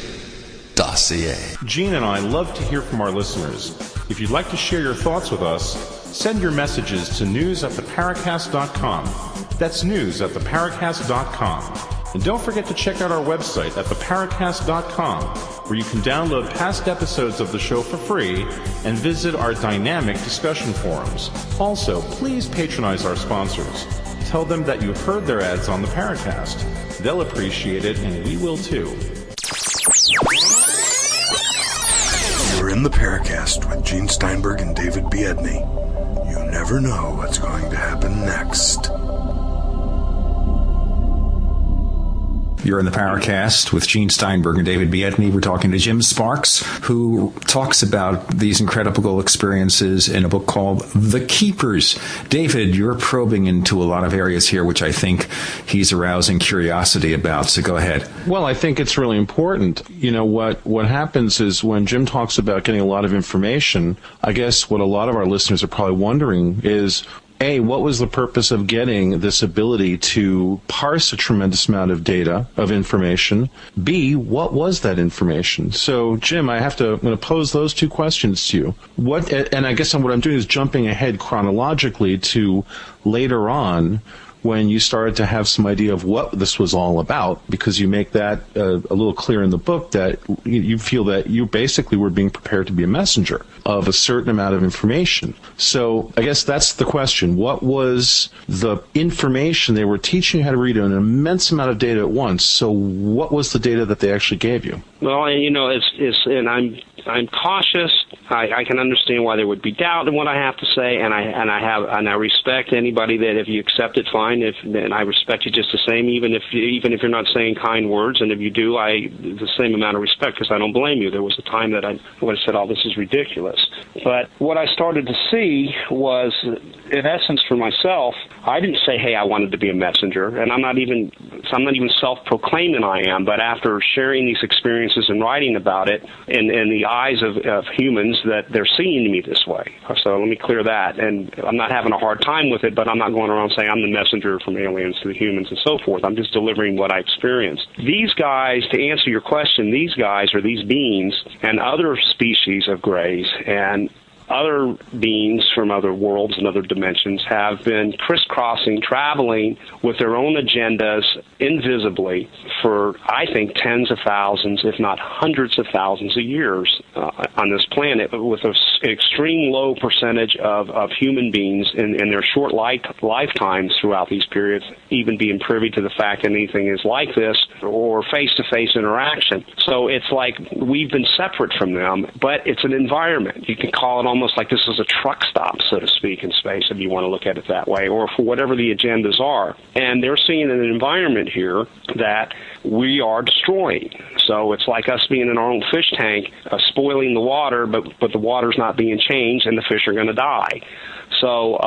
Dossier. Gene and I love to hear from our listeners. If you'd like to share your thoughts with us, send your messages to news@theparacast.com. That's news@theparacast.com. And don't forget to check out our website at theparacast.com, where you can download past episodes of the show for free and visit our dynamic discussion forums. Also, please patronize our sponsors. Tell them that you heard their ads on the Paracast. They'll appreciate it, and we will too. You're in the Paracast with Gene Steinberg and David Biedny. You never know what's going to happen next. You're in the Paracast with Gene Steinberg and David Biedny. We're talking to Jim Sparks, who talks about these incredible experiences in a book called The Keepers. David, you're probing into a lot of areas here, which I think he's arousing curiosity about. So go ahead. Well, I think it's really important. You know, what happens is when Jim talks about getting a lot of information, I guess what a lot of our listeners are probably wondering is, A, what was the purpose of getting this ability to parse a tremendous amount of data, of information? B, what was that information? So, Jim, I'm going to pose those two questions to you. And I guess what I'm doing is jumping ahead chronologically to later on when you started to have some idea of what this was all about, because you make that a little clear in the book that you feel that you basically were being prepared to be a messenger of a certain amount of information. So I guess that's the question. What was the information? They were teaching you how to read an immense amount of data at once. So what was the data that they actually gave you? Well, and I'm cautious. I can understand why there would be doubt in what I have to say, and I respect anybody that if you accept it, fine. And I respect you just the same, even if you're not saying kind words. And if you do, the same amount of respect, because I don't blame you. There was a time that I would have said, "Oh, this is ridiculous." But what I started to see was, in essence, for myself, I didn't say, "Hey, I wanted to be a messenger," and I'm not even self-proclaiming I am. But after sharing these experiences and writing about it, in the eyes of humans, that they're seeing me this way. So let me clear that. And I'm not having a hard time with it, but I'm not going around saying I'm the messenger from aliens to the humans and so forth. I'm just delivering what I experienced. These guys, to answer your question, these guys are these beings and other species of grays and other beings from other worlds and other dimensions have been crisscrossing, traveling with their own agendas invisibly for, I think, tens of thousands, if not hundreds of thousands of years on this planet, with an extreme low percentage of human beings in their short lifetimes throughout these periods even being privy to the fact that anything is like this or face-to-face interaction. So it's like we've been separate from them, but it's an environment. You can call it almost like this is a truck stop, so to speak, in space, if you want to look at it that way, or for whatever the agendas are. And they're seeing an environment here that we are destroying. So it's like us being in our own fish tank, spoiling the water, but the water's not being changed, and the fish are going to die. So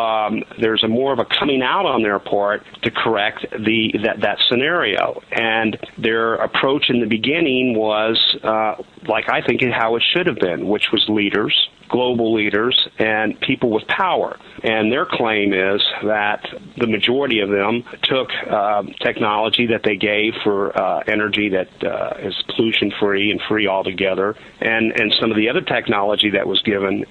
there's more of a coming out on their part to correct that scenario. And their approach in the beginning was like I think how it should have been, which was leaders, global leaders, and people with power. And their claim is that the majority of them took technology that they gave for energy that is pollution-free and free altogether, and some of the other technology that was given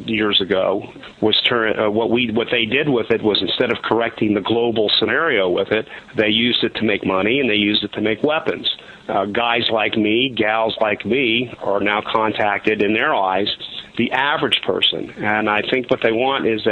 years ago was what they did with it was, instead of correcting the global scenario with it, they used it to make money and they used it to make weapons. Guys like me, gals like me, are now contacted, in their eyes, the average person. And I think what they want is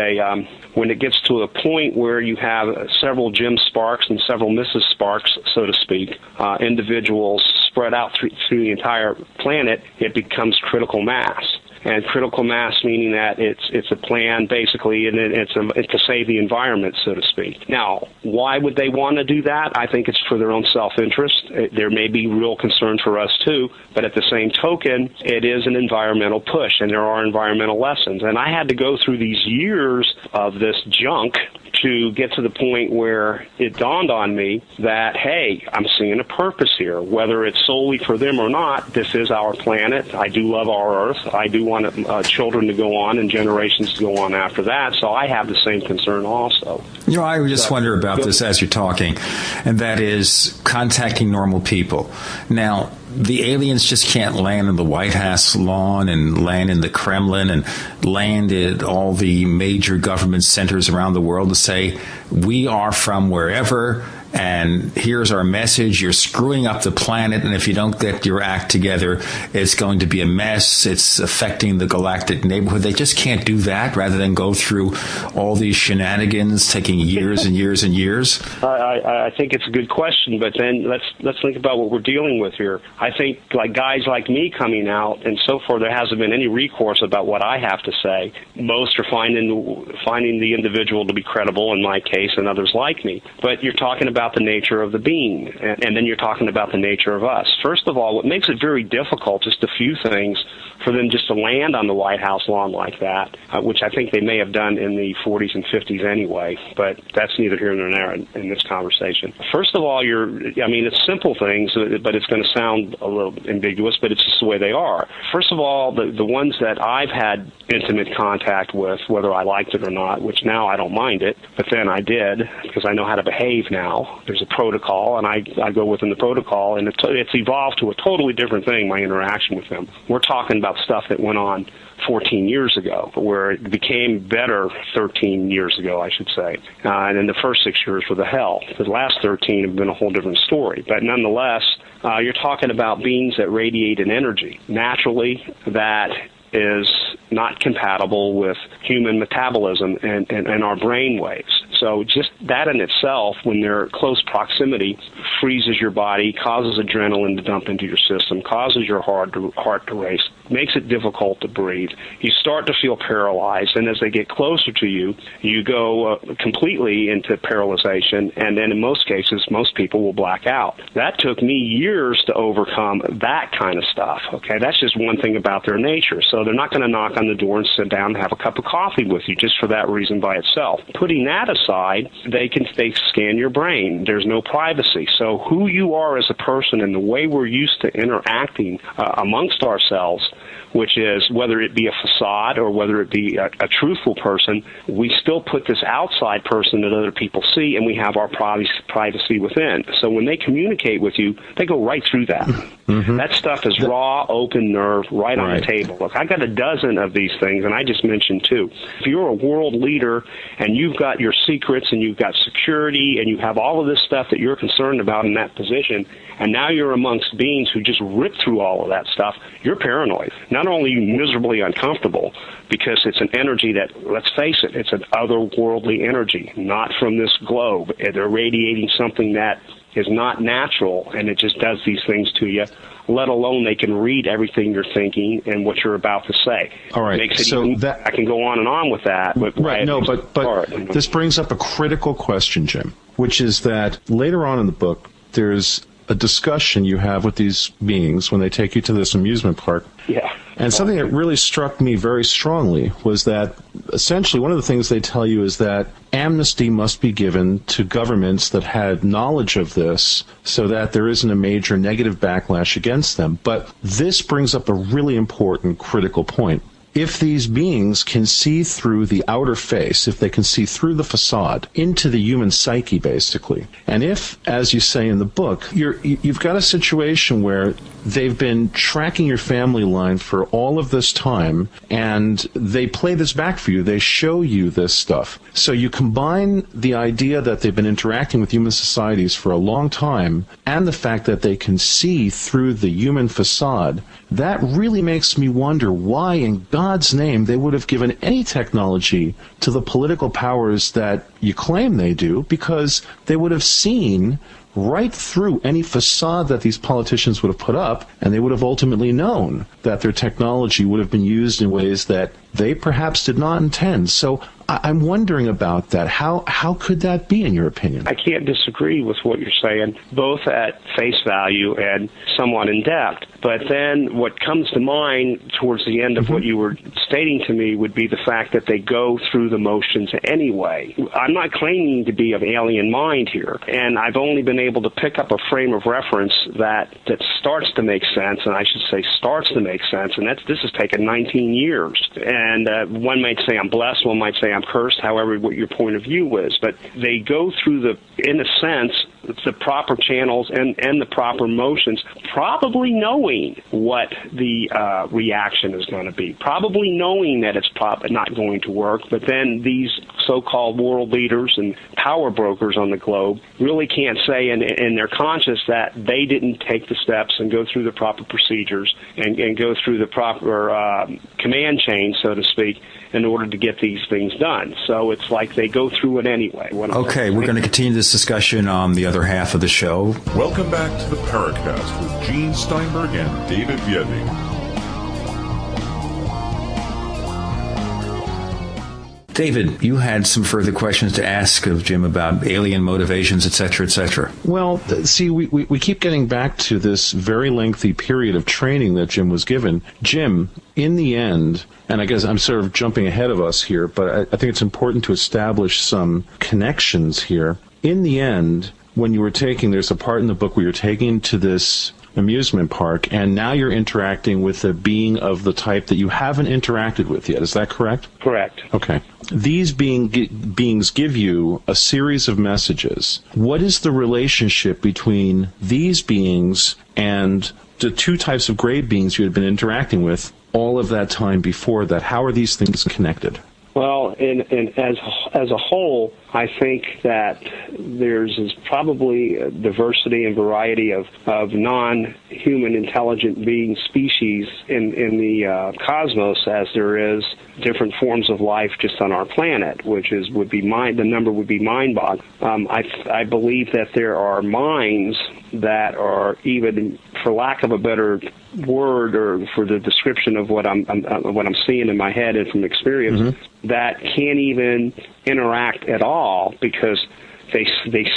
when it gets to a point where you have several Jim Sparks and several Mrs. Sparks, so to speak, individuals spread out through the entire planet, it becomes critical mass. And critical mass meaning that it's a plan, basically, and it's to save the environment, so to speak. Now, why would they want to do that? I think it's for their own self-interest. There may be real concern for us, too, but at the same token, it is an environmental push, and there are environmental lessons. And I had to go through these years of this junk to get to the point where it dawned on me that, hey, I'm seeing a purpose here. Whether it's solely for them or not, this is our planet. I do love our Earth. I do want children to go on and generations to go on after that, so I have the same concern also. You know, I just wonder about this as you're talking, and that is contacting normal people. Now, the aliens just can't land in the White House lawn and land in the Kremlin and land at all the major government centers around the world to say, we are from wherever, and here's our message. You're screwing up the planet, and if you don't get your act together, it's going to be a mess. It's affecting the galactic neighborhood. They just can't do that rather than go through all these shenanigans taking years and years and years. I think it's a good question, but then let's think about what we're dealing with here. I think like guys like me coming out and so forth, there hasn't been any recourse about what I have to say. Most are finding the individual to be credible in my case, and others like me. But you're talking about the nature of the being, and then you're talking about the nature of us. First of all, what makes it very difficult, just a few things, for them just to land on the White House lawn like that, which I think they may have done in the 40s and 50s anyway, but that's neither here nor there in this conversation. First of all, it's simple things, but it's going to sound a little ambiguous, but it's just the way they are. First of all, the ones that I've had intimate contact with, whether I liked it or not, which now I don't mind it, but then I did, because I know how to behave now. There's a protocol, and I go within the protocol, and it's evolved to a totally different thing, my interaction with them. We're talking about stuff that went on 14 years ago, where it became better 13 years ago, I should say. And then the first 6 years were the hell. The last 13 have been a whole different story. But nonetheless, you're talking about beings that radiate an energy naturally that is not compatible with human metabolism and our brain waves. So just that in itself, when they're close proximity, freezes your body, causes adrenaline to dump into your system, causes your heart to race, makes it difficult to breathe. You start to feel paralyzed, and as they get closer to you, you go completely into paralyzation, and then in most cases, most people will black out. That took me years to overcome that kind of stuff. Okay, that's just one thing about their nature. So they're not going to knock on the door and sit down and have a cup of coffee with you just for that reason by itself. Putting that aside, they scan your brain. There's no privacy. So who you are as a person and the way we're used to interacting amongst ourselves, which is whether it be a facade or whether it be a truthful person, we still put this outside person that other people see, and we have our privacy within. So when they communicate with you, they go right through that. Mm-hmm. That stuff is raw, open nerve, right on the table. Look, I got a dozen of these things, and I just mentioned two. If you're a world leader and you've got your secrets and you've got security and you have all of this stuff that you're concerned about in that position, and now you're amongst beings who just rip through all of that stuff, you're paranoid. Not only are you miserably uncomfortable, because it's an energy that, let's face it, it's an otherworldly energy, not from this globe. They're radiating something that is not natural, and it just does these things to you, let alone they can read everything you're thinking and what you're about to say. All right. Makes it I can go on and on with that. But this brings up a critical question, Jim, which is that later on in the book, there's a discussion you have with these beings when they take you to this amusement park. Yeah. And something that really struck me very strongly was that essentially one of the things they tell you is that amnesty must be given to governments that had knowledge of this so that there isn't a major negative backlash against them. But this brings up a really important critical point. If these beings can see through the outer face, if they can see through the facade into the human psyche, basically, and if, as you say in the book, you've got a situation where they've been tracking your family line for all of this time, and they play this back for you. They show you this stuff. So you combine the idea that they've been interacting with human societies for a long time and the fact that they can see through the human facade. That really makes me wonder why in God's name they would have given any technology to the political powers that you claim they do, because they would have seen right through any facade that these politicians would have put up, and they would have ultimately known that their technology would have been used in ways that they perhaps did not intend. So I'm wondering about that. How could that be, in your opinion? I can't disagree with what you're saying, both at face value and somewhat in depth. But then what comes to mind towards the end of what you were stating to me would be the fact that they go through the motions anyway. I'm not claiming to be of alien mind here, and I've only been able to pick up a frame of reference that starts to make sense, and I should say starts to make sense, and this has taken 19 years. And one might say I'm blessed, one might say I'm cursed, however what your point of view is. But they go through in a sense, the proper channels and the proper motions, probably knowing what the reaction is going to be, probably knowing that it's not going to work. But then these so-called world leaders and power brokers on the globe really can't say in their conscience that they didn't take the steps and go through the proper procedures and go through the proper command chain, so to speak, in order to get these things done. So it's like they go through it anyway. Okay, we're going to continue this discussion on the other half of the show. Welcome back to the Paracast with Gene Steinberg and David Biedny. David, you had some further questions to ask of Jim about alien motivations, et cetera, et cetera. Well, see, we keep getting back to this very lengthy period of training that Jim was given. Jim, in the end, and I guess I'm sort of jumping ahead of us here, but I think it's important to establish some connections here. In the end, when you were there's a part in the book where you're taking to this amusement park, and now you're interacting with a being of the type that you haven't interacted with yet. Is that correct? Correct. Okay. These beings give you a series of messages. What is the relationship between these beings and the two types of gray beings you had been interacting with all of that time before that? How are these things connected? Well, as a whole, I think that there's probably a diversity and variety of non-human intelligent being species in the cosmos as there is different forms of life just on our planet, which the number would be mind-boggling. I believe that there are minds that are, even for lack of a better word or for the description of what I'm seeing in my head and from experience, that can't even interact at all because they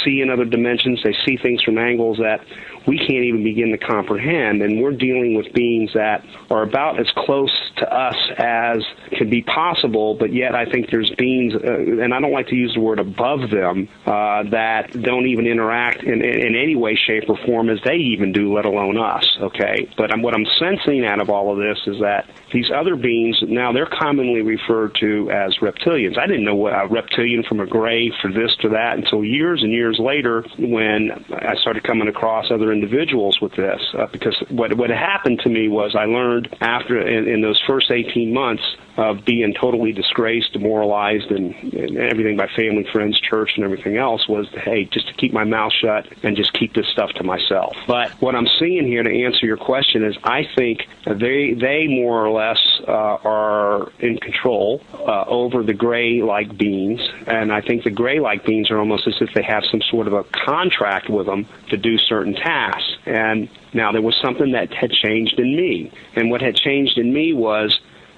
see in other dimensions, they see things from angles that we can't even begin to comprehend, and we're dealing with beings that are about as close to us as can be possible, but yet I think there's beings, and I don't like to use the word above them, that don't even interact in any way, shape, or form as they even do, let alone us, okay? But what I'm sensing out of all of this is that these other beings, now they're commonly referred to as reptilians. I didn't know what a reptilian from a gray for this to that until years and years later when I started coming across other individuals with this, because what happened to me was I learned after in those first 18 months of being totally disgraced, demoralized, and everything by family, friends, church, and everything else was, hey, just to keep my mouth shut and just keep this stuff to myself. But what I'm seeing here, to answer your question, is I think they more or less are in control over the gray-like beings, and I think the gray-like beings are almost as if they have some sort of a contract with them to do certain tasks. And now there was something that had changed in me, and what had changed in me was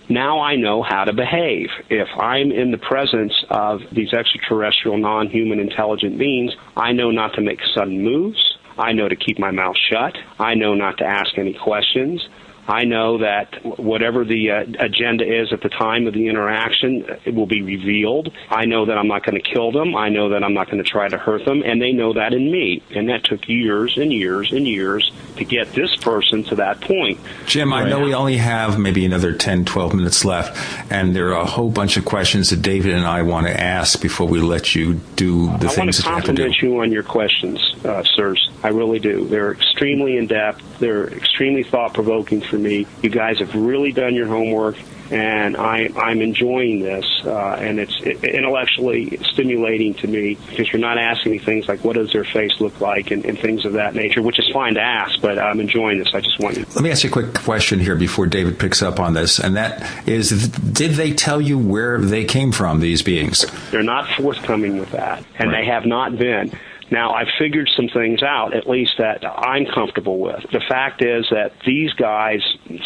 now I know how to behave. If I'm in the presence of these extraterrestrial, non-human intelligent beings, I know not to make sudden moves. I know to keep my mouth shut. I know not to ask any questions. I know that whatever the agenda is at the time of the interaction, it will be revealed. I know that I'm not going to kill them. I know that I'm not going to try to hurt them, and they know that in me. And that took years and years and years to get this person to that point. Jim, I know we only have maybe another 10, 12 minutes left, and there are a whole bunch of questions that David and I want to ask before we let you do the things that you have to do. I want to compliment you on your questions, sirs. I really do. They're extremely in-depth. They're extremely thought-provoking for me. You guys have really done your homework, and I'm enjoying this, and it's intellectually stimulating to me because you're not asking me things like what does their face look like and things of that nature, which is fine to ask, but I'm enjoying this. I just want you. Let me ask you a quick question here before David picks up on this, and that is, did they tell you where they came from, these beings? They're not forthcoming with that, and They have not been. Now, I've figured some things out, at least that I'm comfortable with. The fact is that these guys,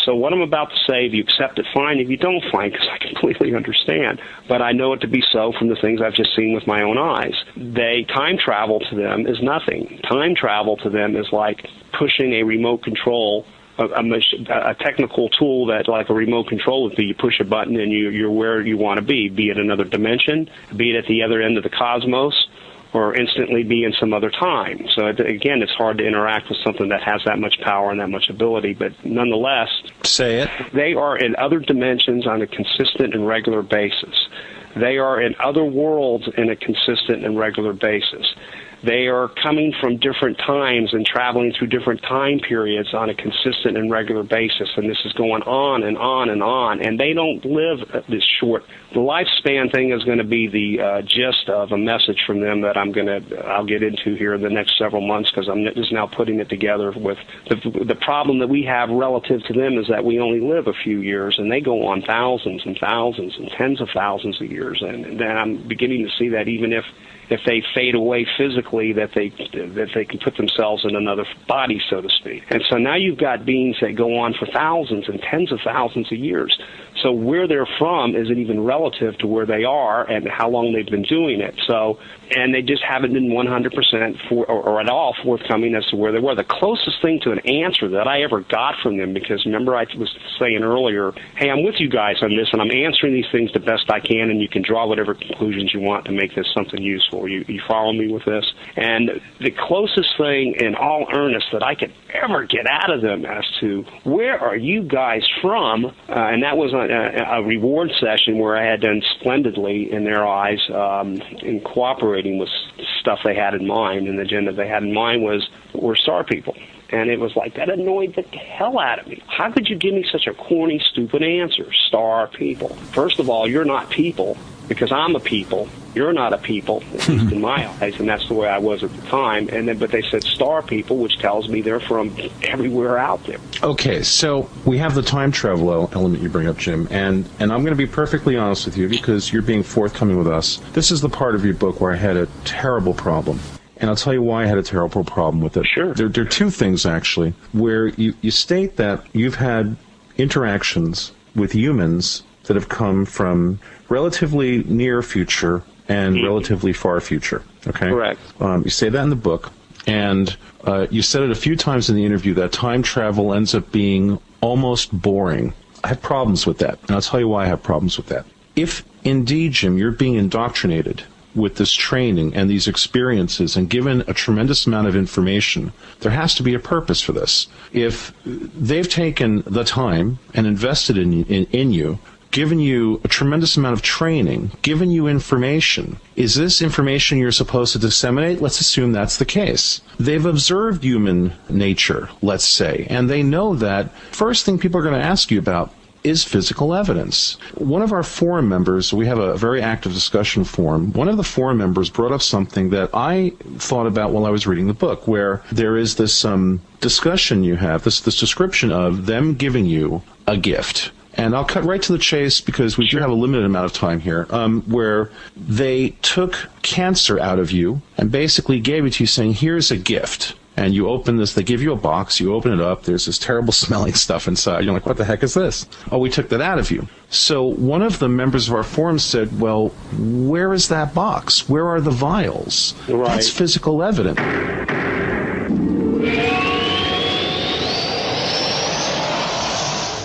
so what I'm about to say, if you accept it, fine. If you don't, fine, because I completely understand. But I know it to be so from the things I've just seen with my own eyes. Time travel to them is nothing. Time travel to them is like pushing a remote control, a technical tool that, like a remote control would be, you push a button and you're where you want to be it another dimension, be it at the other end of the cosmos, or instantly be in some other time. So again, it's hard to interact with something that has that much power and that much ability, but nonetheless, say it. They are in other dimensions on a consistent and regular basis. They are in other worlds in a consistent and regular basis. They are coming from different times and traveling through different time periods on a consistent and regular basis, and this is going on and on and on, and they don't live this short. The lifespan thing is going to be the gist of a message from them that I'll get into here in the next several months, because I'm just now putting it together with the problem that we have relative to them is that we only live a few years, and they go on thousands and thousands and tens of thousands of years, and then I'm beginning to see that even if they fade away physically, that they can put themselves in another body, so to speak. And so now you've got beings that go on for thousands and tens of thousands of years. So where they're from isn't even relative to where they are and how long they've been doing it. So, and they just haven't been 100% or at all forthcoming as to where they were. The closest thing to an answer that I ever got from them, because remember I was saying earlier, hey, I'm with you guys on this, and I'm answering these things the best I can, and you can draw whatever conclusions you want to make this something useful. Are you following me with this? And the closest thing in all earnest that I could ever get out of them as to where are you guys from, and that was a reward session where I had done splendidly in their eyes in cooperating with stuff they had in mind, and the agenda they had in mind we're star people. And it was like, that annoyed the hell out of me. How could you give me such a corny, stupid answer? Star people. First of all, you're not people, because I'm a people. You're not a people, at least in my eyes, and that's the way I was at the time. But they said star people, which tells me they're from everywhere out there. Okay, so we have the time travel element you bring up, Jim, and I'm going to be perfectly honest with you because you're being forthcoming with us. This is the part of your book where I had a terrible problem. And I'll tell you why I had a terrible problem with it. Sure. There are two things, actually, where you state that you've had interactions with humans that have come from relatively near future and relatively far future. Okay? Correct. You say that in the book, and you said it a few times in the interview that time travel ends up being almost boring. I have problems with that, and I'll tell you why I have problems with that. If indeed, Jim, you're being indoctrinated with this training and these experiences and given a tremendous amount of information, there has to be a purpose for this. If they've taken the time and invested in you, given you a tremendous amount of training, given you information, is this information you're supposed to disseminate? Let's assume that's the case. They've observed human nature, let's say, and they know that first thing people are going to ask you about is physical evidence. One of our forum members, we have a very active discussion forum, one of the forum members brought up something that I thought about while I was reading the book, where there is this discussion you have, this description of them giving you a gift. And I'll cut right to the chase because we do have a limited amount of time here, where they took cancer out of you and basically gave it to you saying, here's a gift. And you open this, they give you a box, you open it up, there's this terrible smelling stuff inside. You're like, what the heck is this? Oh, we took that out of you. So one of the members of our forum said, well, where is that box? Where are the vials? Right. That's physical evidence.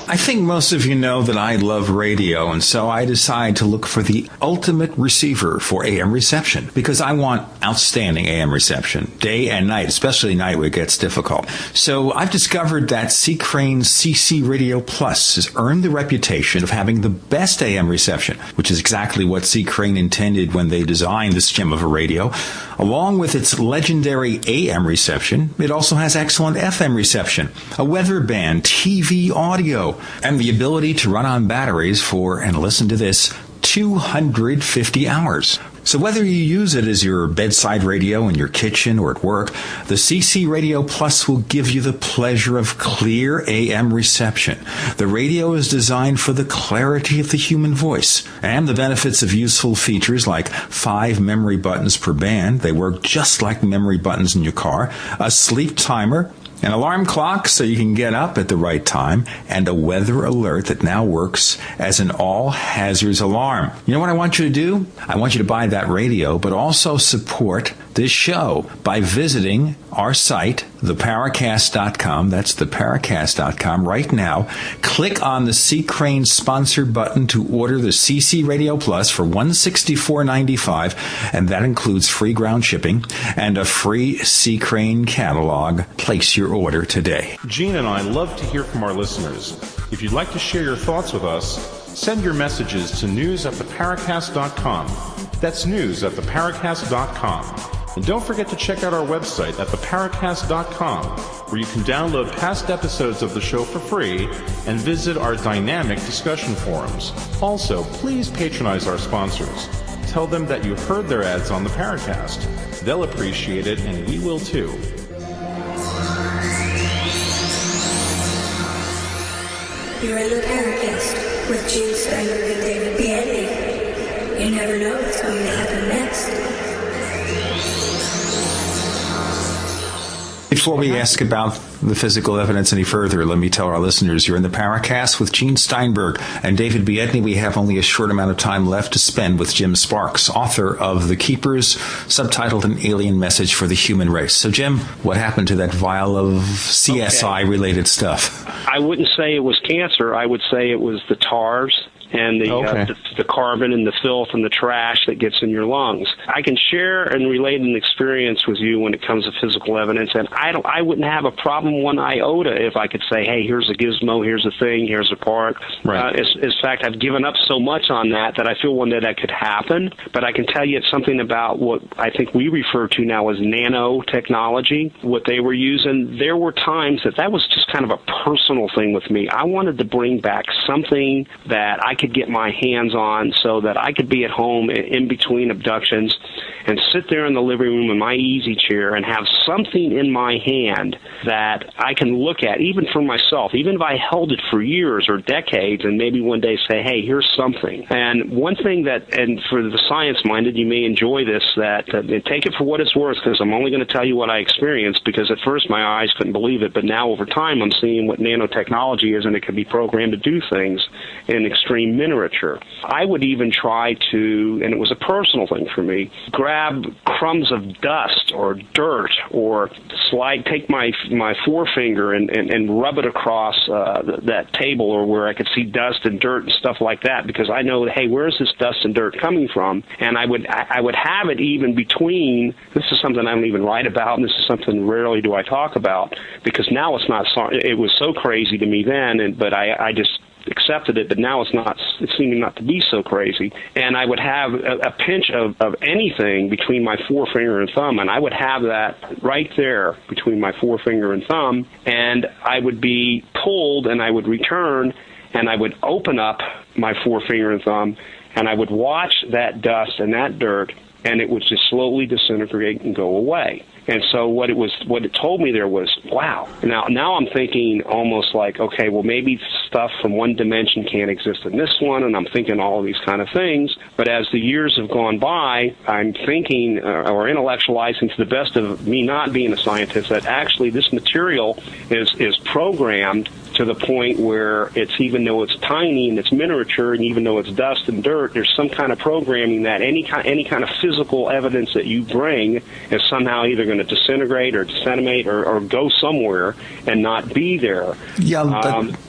I think most of you know that I love radio, and so I decided to look for the ultimate receiver for AM reception, because I want outstanding AM reception, day and night, especially night where it gets difficult. So I've discovered that C. Crane's CC Radio Plus has earned the reputation of having the best AM reception, which is exactly what C. Crane intended when they designed this gem of a radio. Along with its legendary AM reception, it also has excellent FM reception, a weather band, TV audio, and the ability to run on batteries for, and listen to this, 250 hours. So whether you use it as your bedside radio in your kitchen or at work, the CC Radio Plus will give you the pleasure of clear AM reception. The radio is designed for the clarity of the human voice and the benefits of useful features like 5 memory buttons per band. They work just like memory buttons in your car, a sleep timer, an alarm clock so you can get up at the right time, and a weather alert that now works as an all-hazards alarm. You know what I want you to do? I want you to buy that radio, but also support this show by visiting our site, theparacast.com. That's theparacast.com right now. Click on the C. Crane sponsor button to order the CC Radio Plus for $164.95, and that includes free ground shipping and a free C. Crane catalog. Place your order today. Gene and I love to hear from our listeners. If you'd like to share your thoughts with us, send your messages to news@theparacast.com. That's news@theparacast.com. And don't forget to check out our website at theparacast.com, where you can download past episodes of the show for free and visit our dynamic discussion forums. Also, please patronize our sponsors. Tell them that you heard their ads on the Paracast. They'll appreciate it, and we will too. You're in the Paracast with Gene Steinberg and David Biedney. You never know what's going to happen next. Before we ask about the physical evidence any further, let me tell our listeners you're in the Paracast with Gene Steinberg and David Biedney. We have only a short amount of time left to spend with Jim Sparks, author of The Keepers, subtitled An Alien Message for the Human Race. So, Jim, what happened to that vial of CSI-related stuff? I wouldn't say it was cancer. I would say it was the TARS and the carbon and the filth and the trash that gets in your lungs. I can share and relate an experience with you when it comes to physical evidence, and I wouldn't have a problem one iota if I could say, hey, here's a gizmo, here's a thing, here's a part. Right. In fact, I've given up so much on that I feel one day that could happen, but I can tell you it's something about what I think we refer to now as nanotechnology, what they were using. There were times that was just kind of a personal thing with me. I wanted to bring back something that I could get my hands on so that I could be at home in between abductions and sit there in the living room in my easy chair and have something in my hand that I can look at, even for myself, even if I held it for years or decades, and maybe one day say, hey, here's something. And one thing that, and for the science-minded, you may enjoy this, that take it for what it's worth, because I'm only going to tell you what I experienced, because at first my eyes couldn't believe it, but now over time I'm seeing what nanotechnology is, and it can be programmed to do things in extreme miniature. I would even try to, and it was a personal thing for me, grab crumbs of dust or dirt, or take my forefinger and rub it across that table, or where I could see dust and dirt and stuff like that, because I know, hey, where is this dust and dirt coming from? And I would have it even between, this is something I don't even write about, and this is something rarely do I talk about, because now it's not, it was so crazy to me then, but I just accepted it, but now it's seeming not to be so crazy. And I would have a pinch of anything between my forefinger and thumb, and I would have that right there between my forefinger and thumb, and I would be pulled, and I would return, and I would open up my forefinger and thumb, and I would watch that dust and that dirt, and it would just slowly disintegrate and go away. And so what it told me there was, wow. Now I'm thinking almost like, okay, well, maybe stuff from one dimension can't exist in this one, and I'm thinking all of these kind of things. But as the years have gone by, I'm thinking or intellectualizing, to the best of me not being a scientist, that actually this material is programmed to the point where it's, even though it's tiny and it's miniature, and even though it's dust and dirt, there's some kind of programming that any kind of physical evidence that you bring is somehow either going to disintegrate or disseminate or go somewhere and not be there. Yeah,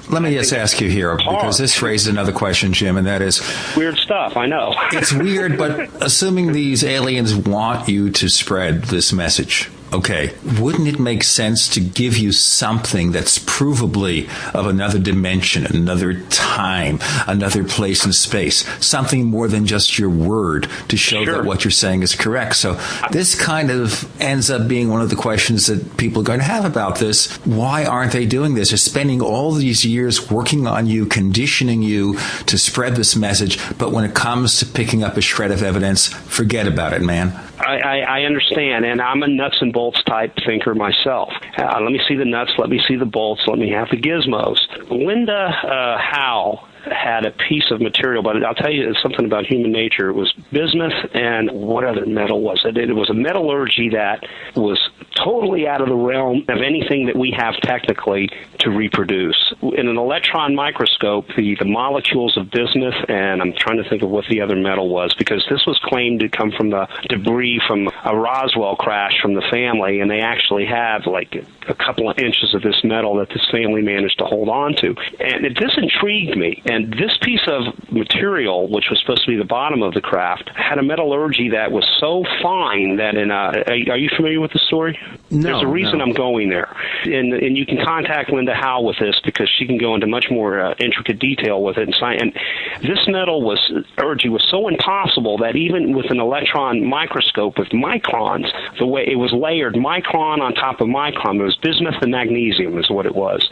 let me just ask you here, because this raises another question, Jim, and that is... Weird stuff, I know. It's weird, but assuming these aliens want you to spread this message, okay, wouldn't it make sense to give you something that's provably of another dimension, another time, another place and space, something more than just your word to show that what you're saying is correct? So this kind of ends up being one of the questions that people are going to have about this. Why aren't they doing this? They're spending all these years working on you, conditioning you to spread this message, but when it comes to picking up a shred of evidence, forget about it, man. I understand, and I'm a nuts and bolts type thinker myself. Let me see the nuts, let me see the bolts, let me have the gizmos. Linda Howe had a piece of material, but I'll tell you something about human nature. It was bismuth, and what other metal was it? It was a metallurgy that was totally out of the realm of anything that we have technically to reproduce. In an electron microscope, the molecules of bismuth, and I'm trying to think of what the other metal was, because this was claimed to come from the debris from a Roswell crash from the family, and they actually have like a couple of inches of this metal that this family managed to hold on to. And this intrigued me. And this piece of material, which was supposed to be the bottom of the craft, had a metallurgy that was so fine that are you familiar with the story? No. There's a reason I'm going there. And you can contact Linda Howe with this, because she can go into much more intricate detail with it. And this metallurgy was so impossible that even with an electron microscope with microns, the way it was layered, micron on top of micron, it was bismuth and magnesium is what it was.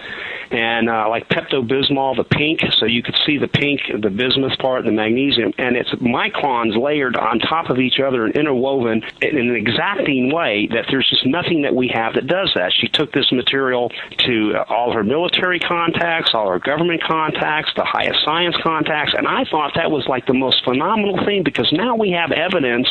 And like Pepto-Bismol, the pink, so you could see the pink, the bismuth part, the magnesium, and it's microns layered on top of each other and interwoven in an exacting way that there's just nothing that we have that does that. She took this material to all her military contacts, all her government contacts, the highest science contacts, and I thought that was like the most phenomenal thing, because now we have evidence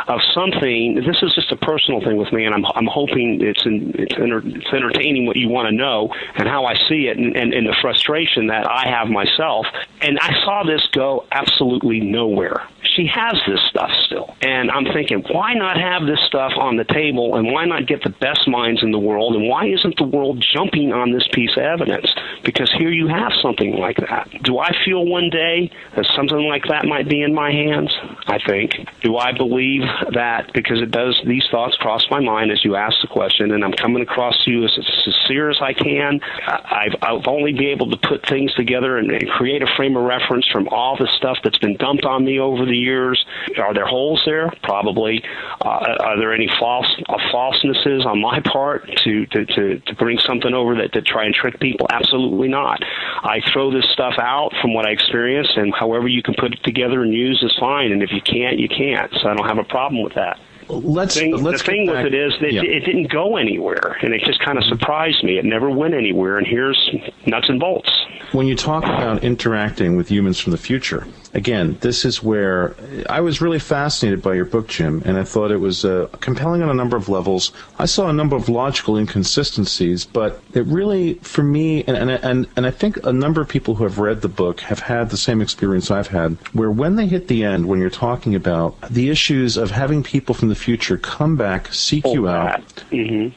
of something. This is just a personal thing with me, and I'm hoping it's entertaining what you want to know and how I see it, and the frustration that I have myself. And I saw this go absolutely nowhere. she has this stuff still. And I'm thinking, why not have this stuff on the table, and why not get the best minds in the world, and why isn't the world jumping on this piece of evidence? Because here you have something like that. Do I feel one day that something like that might be in my hands? I think. Do I believe that, because it does, these thoughts cross my mind as you ask the question, and I'm coming across to you as sincere as I can. I've only been able to put things together and create a frame of reference from all the stuff that's been dumped on me over the years. Are there holes there? Probably. Are there any falsenesses on my part to bring something over that to try and trick people? Absolutely not. I throw this stuff out from what I experienced, and however you can put it together and use is fine. And if you can't, you can't. So I don't have a problem with that. The thing with it is that it didn't go anywhere, and it just kind of surprised me. It never went anywhere, and here's nuts and bolts. When you talk about interacting with humans from the future, again, this is where I was really fascinated by your book, Jim, and I thought it was compelling on a number of levels. I saw a number of logical inconsistencies, but it really, for me, and I think a number of people who have read the book have had the same experience I've had, where when they hit the end, when you're talking about the issues of having people from the future come back, seek you out,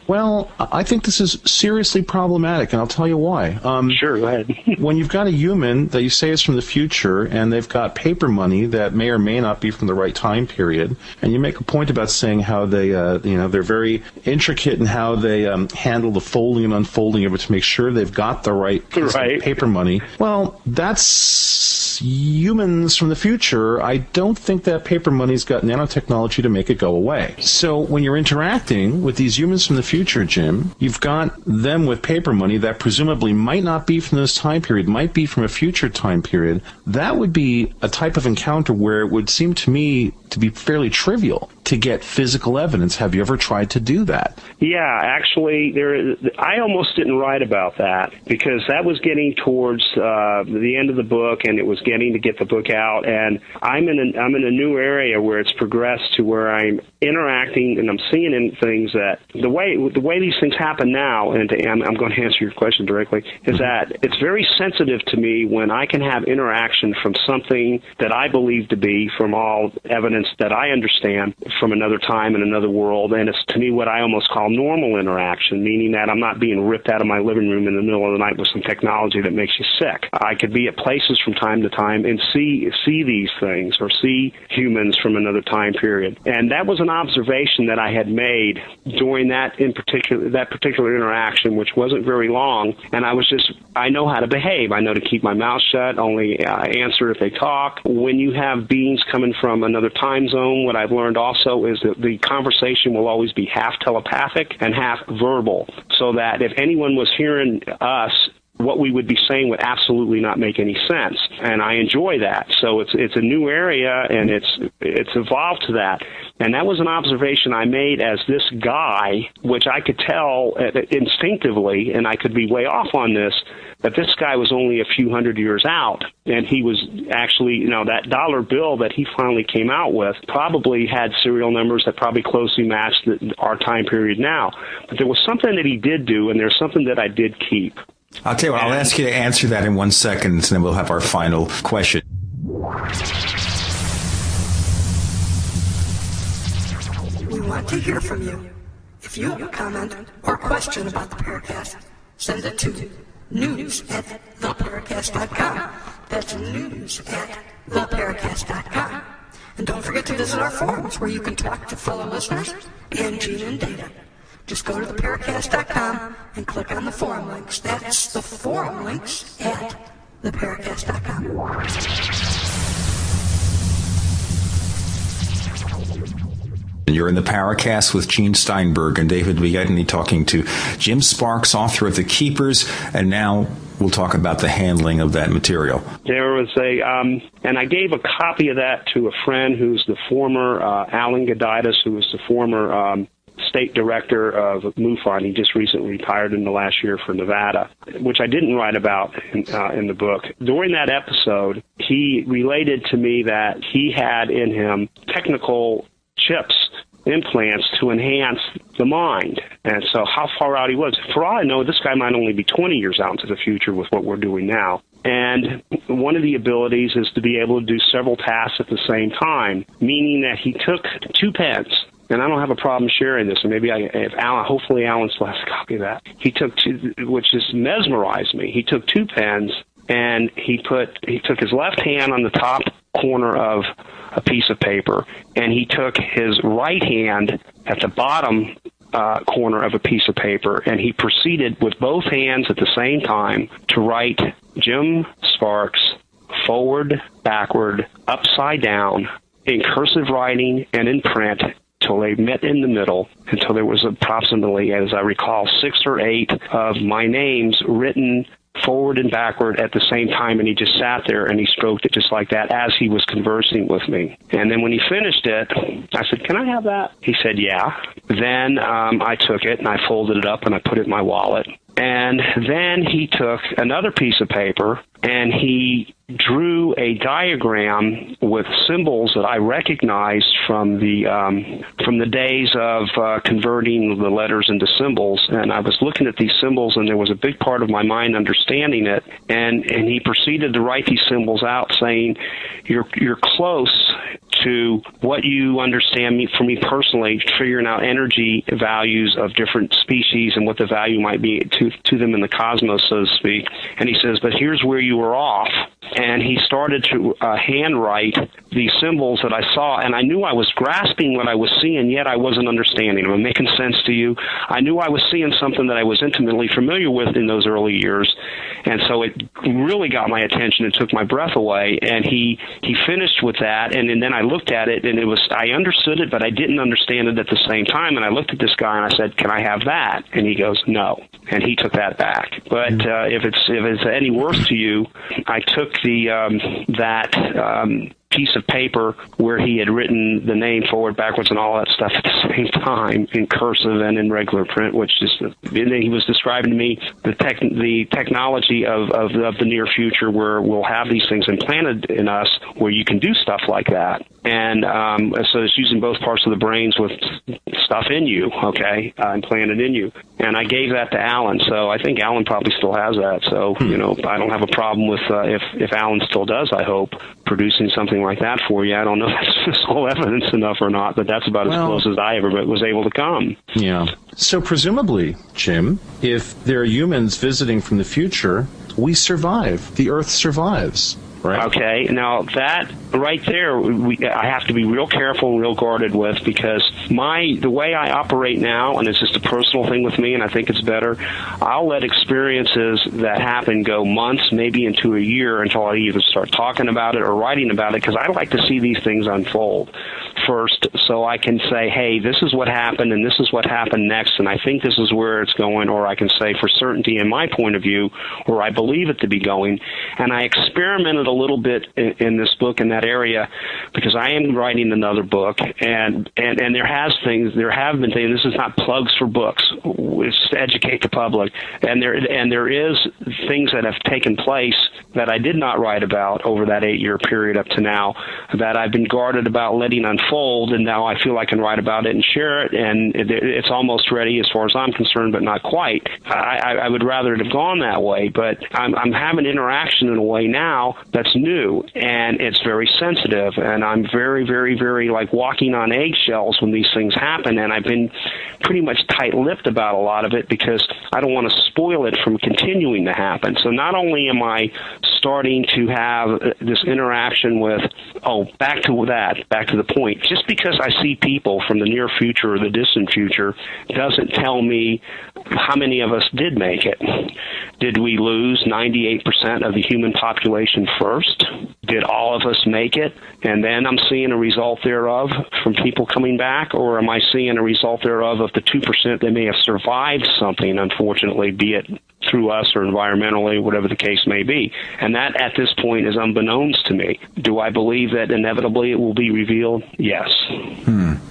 well, I think this is seriously problematic, and I'll tell you why. Sure, go ahead. When you've got a human that you say is from the future, and they've got paper money that may or may not be from the right time period, and you make a point about saying how they, they're very intricate in how they handle the folding and unfolding of it to make sure they've got the right piece of paper money. Well, that's humans from the future. I don't think that paper money's got nanotechnology to make it go away. So when you're interacting with these humans from the future, Jim, you've got them with paper money that presumably might not be from this time period, might be from a future time period. That would be a type of encounter where it would seem to me to be fairly trivial to get physical evidence. Have you ever tried to do that? Yeah, actually, I almost didn't write about that because that was getting towards the end of the book, and it was getting to get the book out. And I'm in a new area where it's progressed to where I'm interacting and I'm seeing in things that the way these things happen now. And I'm going to answer your question directly. Is that it's very sensitive to me when I can have interaction from something that I believe to be, from all evidence that I understand, from another time and another world, and it's to me what I almost call normal interaction, meaning that I'm not being ripped out of my living room in the middle of the night with some technology that makes you sick. I could be at places from time to time and see these things, or see humans from another time period. And that was an observation that I had made during that particular interaction, which wasn't very long, and I know how to behave. I know to keep my mouth shut, only answer if they talk. When you have beings coming from another time zone, what I've learned also is that the conversation will always be half telepathic and half verbal, so that if anyone was hearing us, what we would be saying would absolutely not make any sense. And I enjoy that. So it's a new area, and it's evolved to that. And that was an observation I made as this guy, which I could tell instinctively, and I could be way off on this, that this guy was only a few hundred years out. And he was actually, that dollar bill that he finally came out with probably had serial numbers that probably closely matched our time period now. But there was something that he did do, and there's something that I did keep. I'll tell you what, I'll ask you to answer that in 1 second, and then we'll have our final question. We want to hear from you. If you have a comment or question about the Paracast, send it to news@theparacast.com. That's news@theparacast.com. And don't forget to visit our forums where you can talk to fellow listeners and Gene and Data. Just go to theparacast.com and click on the forum links. That's the forum links at theparacast.com. You're in the Paracast with Gene Steinberg and David Biedney, talking to Jim Sparks, author of The Keepers, and now we'll talk about the handling of that material. There was and I gave a copy of that to a friend who's the former Alan Goditis, who was the former state director of MUFON. He just recently retired in the last year for Nevada, which I didn't write about in the book. During that episode, he related to me that he had in him technical chips, implants, to enhance the mind. And so how far out he was. For all I know, this guy might only be 20 years out into the future with what we're doing now. And one of the abilities is to be able to do several tasks at the same time, meaning that he took 2 pens. And I don't have a problem sharing this, and maybe hopefully Alan still has a copy of that. He took 2, which just mesmerized me. He took 2 pens, and he took his left hand on the top corner of a piece of paper, and he took his right hand at the bottom corner of a piece of paper, and he proceeded with both hands at the same time to write Jim Sparks forward, backward, upside down, in cursive writing and in print, till they met in the middle, until there was approximately, as I recall, 6 or 8 of my names written forward and backward at the same time, and he just sat there and he stroked it just like that as he was conversing with me. And then when he finished it, I said, "Can I have that?" He said, "Yeah." Then I took it and I folded it up and I put it in my wallet. And then he took another piece of paper and he drew a diagram with symbols that I recognized from the days of converting the letters into symbols. And I was looking at these symbols, and there was a big part of my mind understanding it. And he proceeded to write these symbols out, saying, "You're close to what you understand for me personally, figuring out energy values of different species and what the value might be to them in the cosmos, so to speak." And he says, "But here's where you were off." And he started to handwrite these symbols that I saw, and I knew I was grasping what I was seeing, yet I wasn't understanding them. Am I making sense to you? I knew I was seeing something that I was intimately familiar with in those early years, and so it really got my attention and took my breath away. And he finished with that, and then I looked at it, and I understood it, but I didn't understand it at the same time. And I looked at this guy and I said, "Can I have that?" And he goes, "No," and he took that back. But if it's any worse to you, I took that piece of paper where he had written the name forward, backwards, and all that stuff at the same time in cursive and in regular print, which just he was describing to me the technology of the near future, where we'll have these things implanted in us where you can do stuff like that. And so it's using both parts of the brains with stuff in you, implanted in you. And I gave that to Alan, so I think Alan probably still has that. So, I don't have a problem with, if Alan still does, I hope, producing something like that for you. I don't know if that's all evidence enough or not, but that's about as close as I ever was able to come. Yeah. So presumably, Jim, if there are humans visiting from the future, we survive. The Earth survives. Right. Okay, now that right there, I have to be real careful and real guarded with, because the way I operate now, and it's just a personal thing with me, and I think it's better, I'll let experiences that happen go months, maybe into a year, until I either start talking about it or writing about it, because I like to see these things unfold first, so I can say, hey, this is what happened, and this is what happened next, and I think this is where it's going, or I can say for certainty in my point of view, where I believe it to be going. And I experimented a little bit in this book in that area, because I am writing another book, and there have been things. This is not plugs for books. It's to educate the public, and there is things that have taken place that I did not write about over that 8-year period up to now, that I've been guarded about letting unfold, and now I feel I can write about it and share it, and it's almost ready as far as I'm concerned, but not quite. I would rather it have gone that way, but I'm having interaction in a way now that's new, and it's very sensitive, and I'm very, very, very like walking on eggshells when these things happen, and I've been pretty much tight-lipped about a lot of it because I don't want to spoil it from continuing to happen. So not only am I starting to have this interaction with, back to the point, just because I see people from the near future or the distant future doesn't tell me how many of us did make it. Did we lose 98% of the human population first? Did all of us make it, and then I'm seeing a result thereof from people coming back, or am I seeing a result thereof of the 2% that may have survived something, unfortunately, be it through us or environmentally, whatever the case may be? And that, at this point, is unbeknownst to me. Do I believe that inevitably it will be revealed? Yes.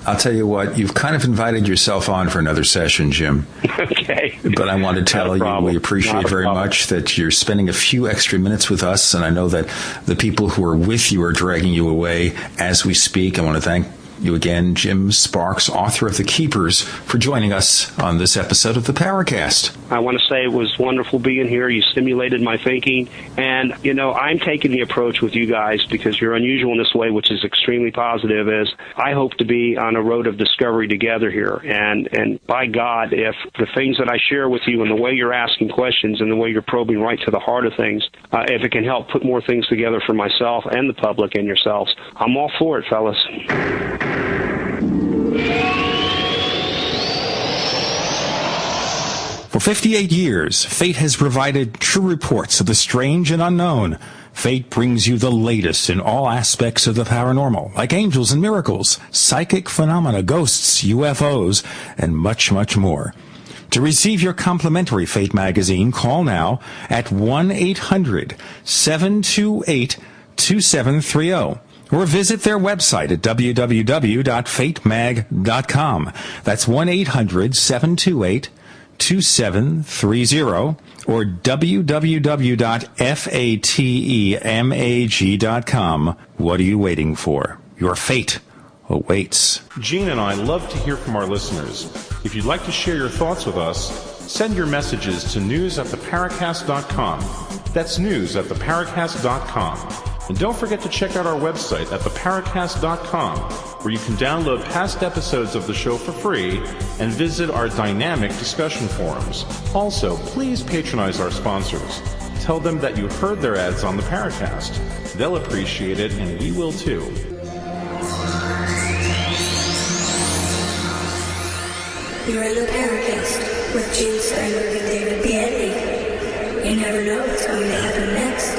I'll tell you what, you've kind of invited yourself on for another session, Jim. Okay. But I want to tell you, we appreciate very much that you're spending a few extra minutes with us, and I know that the people who are with you are dragging you away as we speak. I want to thank you again, Jim Sparks, author of The Keepers, for joining us on this episode of the Paracast. I want to say it was wonderful being here. You stimulated my thinking. And, I'm taking the approach with you guys because you're unusual in this way, which is extremely positive, is I hope to be on a road of discovery together here. And by God, if the things that I share with you and the way you're asking questions and the way you're probing right to the heart of things, if it can help put more things together for myself and the public and yourselves, I'm all for it, fellas. For 58 years, Fate has provided true reports of the strange and unknown. Fate brings you the latest in all aspects of the paranormal, like angels and miracles, psychic phenomena, ghosts, UFOs, and much, much more. To receive your complimentary Fate magazine, call now at 1-800-728-2730 or visit their website at www.fatemag.com. That's 1-800-728-2730 or www.fatemag.com. What are you waiting for? Your fate awaits. Gene and I love to hear from our listeners. If you'd like to share your thoughts with us, send your messages to news@theparacast.com. That's news@theparacast.com. And don't forget to check out our website at theparacast.com, where you can download past episodes of the show for free and visit our dynamic discussion forums. Also, please patronize our sponsors. Tell them that you heard their ads on the Paracast. They'll appreciate it, and we will too. You're in the Paracast with Gene Steinberg and David Biedney. You never know what's going to happen next.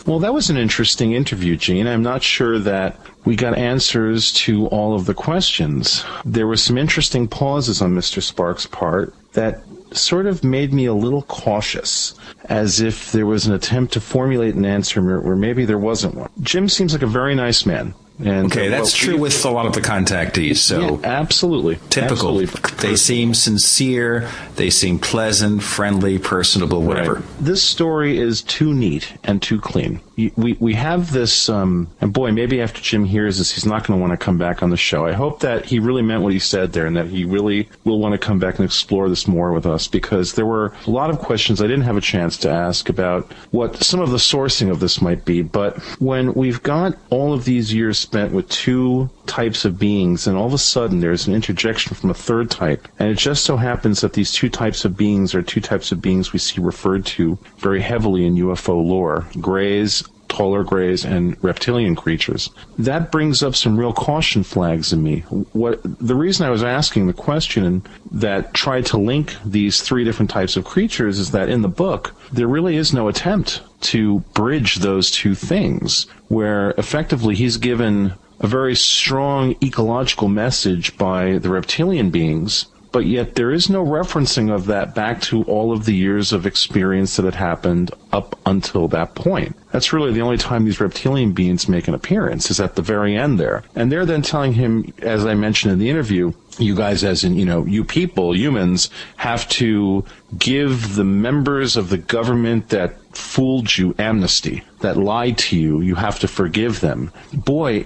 Well, that was an interesting interview, Gene. I'm not sure that we got answers to all of the questions. There were some interesting pauses on Mr. Sparks' part that sort of made me a little cautious, as if there was an attempt to formulate an answer where maybe there wasn't one. Jim seems like a very nice man. And, okay, that's true with a lot of the contactees. So yeah, absolutely. Typical. Absolutely. They seem sincere, they seem pleasant, friendly, personable, whatever. Right. This story is too neat and too clean. We have this, and boy, maybe after Jim hears this, he's not going to want to come back on the show. I hope that he really meant what he said there and that he really will want to come back and explore this more with us, because there were a lot of questions I didn't have a chance to ask about what some of the sourcing of this might be. But when we've got all of these years spent with two types of beings, and all of a sudden there's an interjection from a third type, and it just so happens that these two types of beings are two types of beings we see referred to very heavily in UFO lore: Greys, taller Greys, and reptilian creatures. That brings up some real caution flags in me. The reason I was asking the question that tried to link these three different types of creatures is that in the book, there really is no attempt to bridge those two things, where effectively he's given a very strong ecological message by the reptilian beings, but yet there is no referencing of that back to all of the years of experience that had happened up until that point. That's really the only time these reptilian beings make an appearance, is at the very end there. And they're then telling him, as I mentioned in the interview, you guys, as in, you people, humans, have to give the members of the government that fooled you amnesty, that lied to you. You have to forgive them. Boy,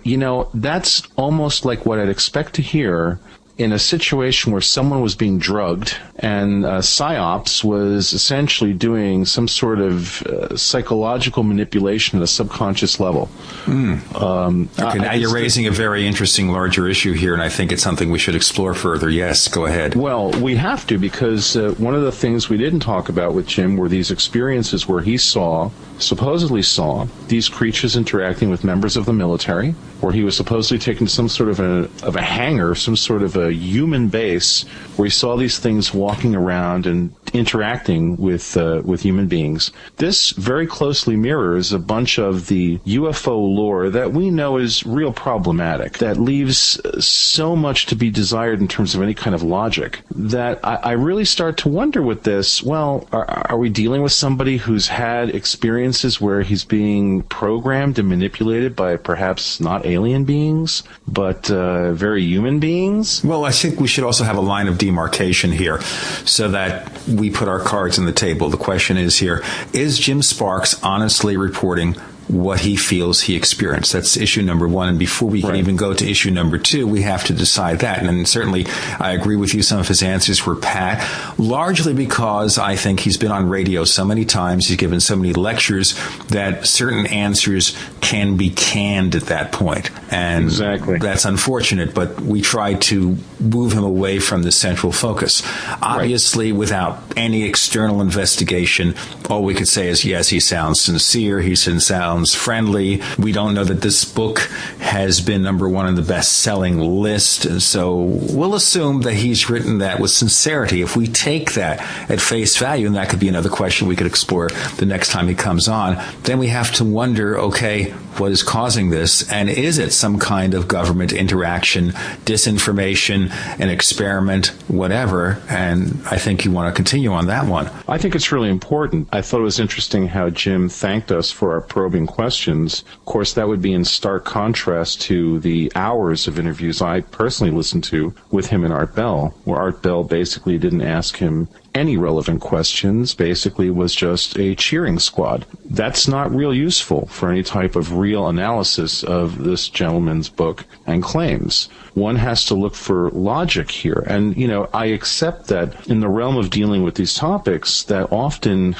that's almost like what I'd expect to hear in a situation where someone was being drugged and PSYOPs was essentially doing some sort of psychological manipulation at a subconscious level. Okay, now you're raising a very interesting larger issue here, and I think it's something we should explore further. Yes, go ahead. Well, we have to, because one of the things we didn't talk about with Jim were these experiences where he supposedly saw these creatures interacting with members of the military, where he was supposedly taken to some sort of a hangar, some sort of a human base, where he saw these things walking around and interacting with human beings. This very closely mirrors a bunch of the UFO lore that we know is real problematic, that leaves so much to be desired in terms of any kind of logic, that I really start to wonder with this, well, are we dealing with somebody who's had experiences where he's being programmed and manipulated by perhaps not alien beings, but very human beings? Well, I think we should also have a line of demarcation here so that we put our cards on the table. The question is here, is Jim Sparks honestly reporting what he feels he experienced. That's issue number one. And before we can even go to issue number two, we have to decide that. And certainly, I agree with you. Some of his answers were pat, largely because I think he's been on radio so many times. He's given so many lectures that certain answers can be canned at that point. And that's unfortunate, but we try to move him away from the central focus. Obviously, without any external investigation, all we could say is, yes, he sounds sincere. He sounds friendly. We don't know that this book has been number one on the best-selling list, so we'll assume that he's written that with sincerity. If we take that at face value, and that could be another question we could explore the next time he comes on, then we have to wonder, okay, what is causing this? And is it some kind of government interaction, disinformation, an experiment, whatever? And I think you want to continue on that one. I think it's really important. I thought it was interesting how Jim thanked us for our probing questions. Of course, that would be in stark contrast to the hours of interviews I personally listened to with him and Art Bell, where Art Bell basically didn't ask him any relevant questions, basically was just a cheering squad. That's not real useful for any type of real analysis of this gentleman's book and claims. One has to look for logic here. And, I accept that in the realm of dealing with these topics, that often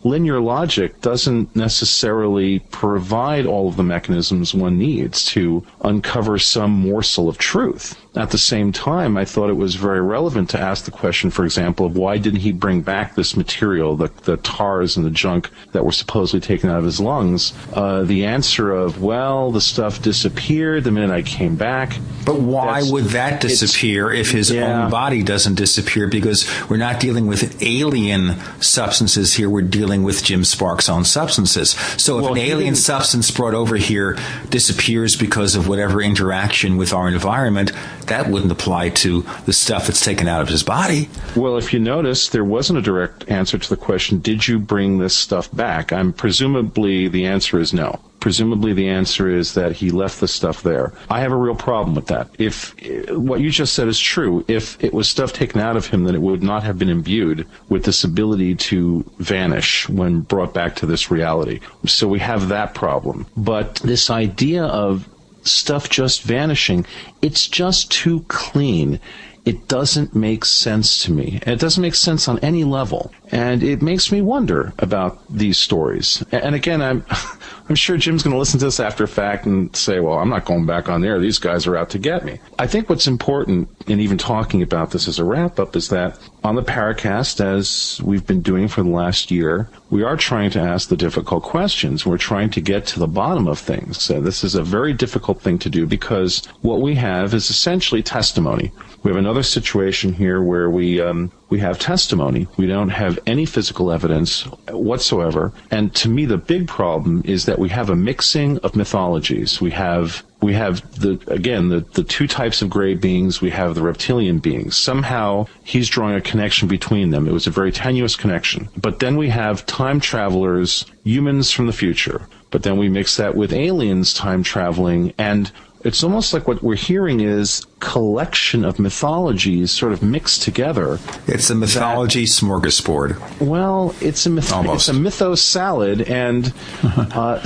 linear logic doesn't necessarily provide all of the mechanisms one needs to uncover some morsel of truth. At the same time, I thought it was very relevant to ask the question, for example, of why didn't he bring back this material, the tars and the junk that were supposedly taken out of his lungs? The answer of, well, the stuff disappeared the minute I came back. But why would that disappear if his own body doesn't disappear? Because we're not dealing with alien substances here. We're dealing with Jim Sparks' own substances. So if an alien substance brought over here disappears because of whatever interaction with our environment, that wouldn't apply to the stuff that's taken out of his body. Well, if you notice, there wasn't a direct answer to the question, did you bring this stuff back? Presumably the answer is no. Presumably the answer is that he left the stuff there. I have a real problem with that. If what you just said is true, if it was stuff taken out of him, then it would not have been imbued with this ability to vanish when brought back to this reality. So we have that problem. But this idea of stuff just vanishing, it's just too clean. It doesn't make sense to me. It doesn't make sense on any level. And it makes me wonder about these stories. And again, I'm sure Jim's going to listen to this after fact and say, well, I'm not going back on there. These guys are out to get me. I think what's important in even talking about this as a wrap-up is that on the Paracast, as we've been doing for the last year, we are trying to ask the difficult questions. We're trying to get to the bottom of things. This is a very difficult thing to do because what we have is essentially testimony. We have another situation here where we have testimony. We don't have any physical evidence whatsoever. And to me, the big problem is that we have a mixing of mythologies. We have the two types of gray beings. We have the reptilian beings. Somehow he's drawing a connection between them. It was a very tenuous connection. But then we have time travelers, humans from the future. But then we mix that with aliens time traveling, and it's almost like what we're hearing is collection of mythologies sort of mixed together. It's a mythology smorgasbord. Well, it's a mythos salad, and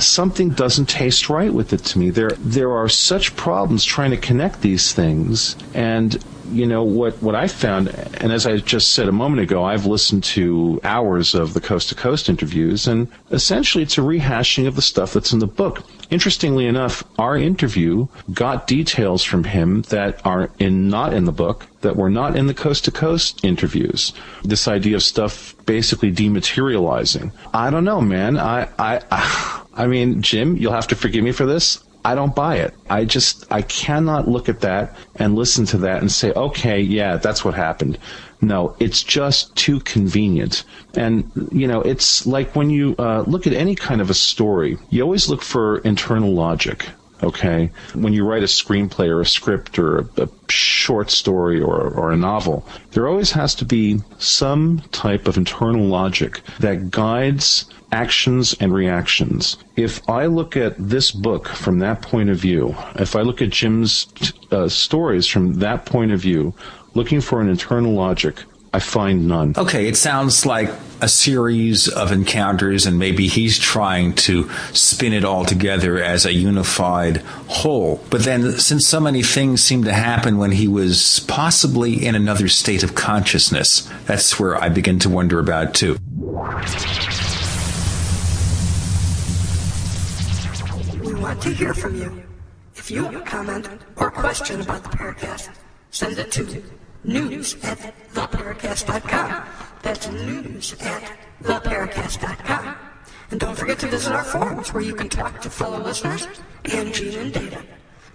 something doesn't taste right with it to me. There are such problems trying to connect these things, and what I found, and as I just said a moment ago, I've listened to hours of the Coast to Coast interviews, and essentially it's a rehashing of the stuff that's in the book. Interestingly enough, our interview got details from him that are not in the book, that were not in the Coast to Coast interviews. This idea of stuff basically dematerializing. I don't know, man. I mean, Jim, you'll have to forgive me for this. I don't buy it. I cannot look at that and listen to that and say, okay, yeah, that's what happened. No, it's just too convenient. And, it's like when you look at any kind of a story, you always look for internal logic. Okay, when you write a screenplay or a script or a short story or a novel, there always has to be some type of internal logic that guides actions and reactions. If I look at this book from that point of view, if I look at Jim's stories from that point of view, looking for an internal logic, I find none. Okay, it sounds like a series of encounters, and maybe he's trying to spin it all together as a unified whole. But then, since so many things seem to happen when he was possibly in another state of consciousness, that's where I begin to wonder about too. We want to hear from you. If you have a comment or question about the Paracast, send it to news@theparacast.com. That's news@theparacast.com. And don't forget to visit our forums where you can talk to fellow listeners and Gene and Data.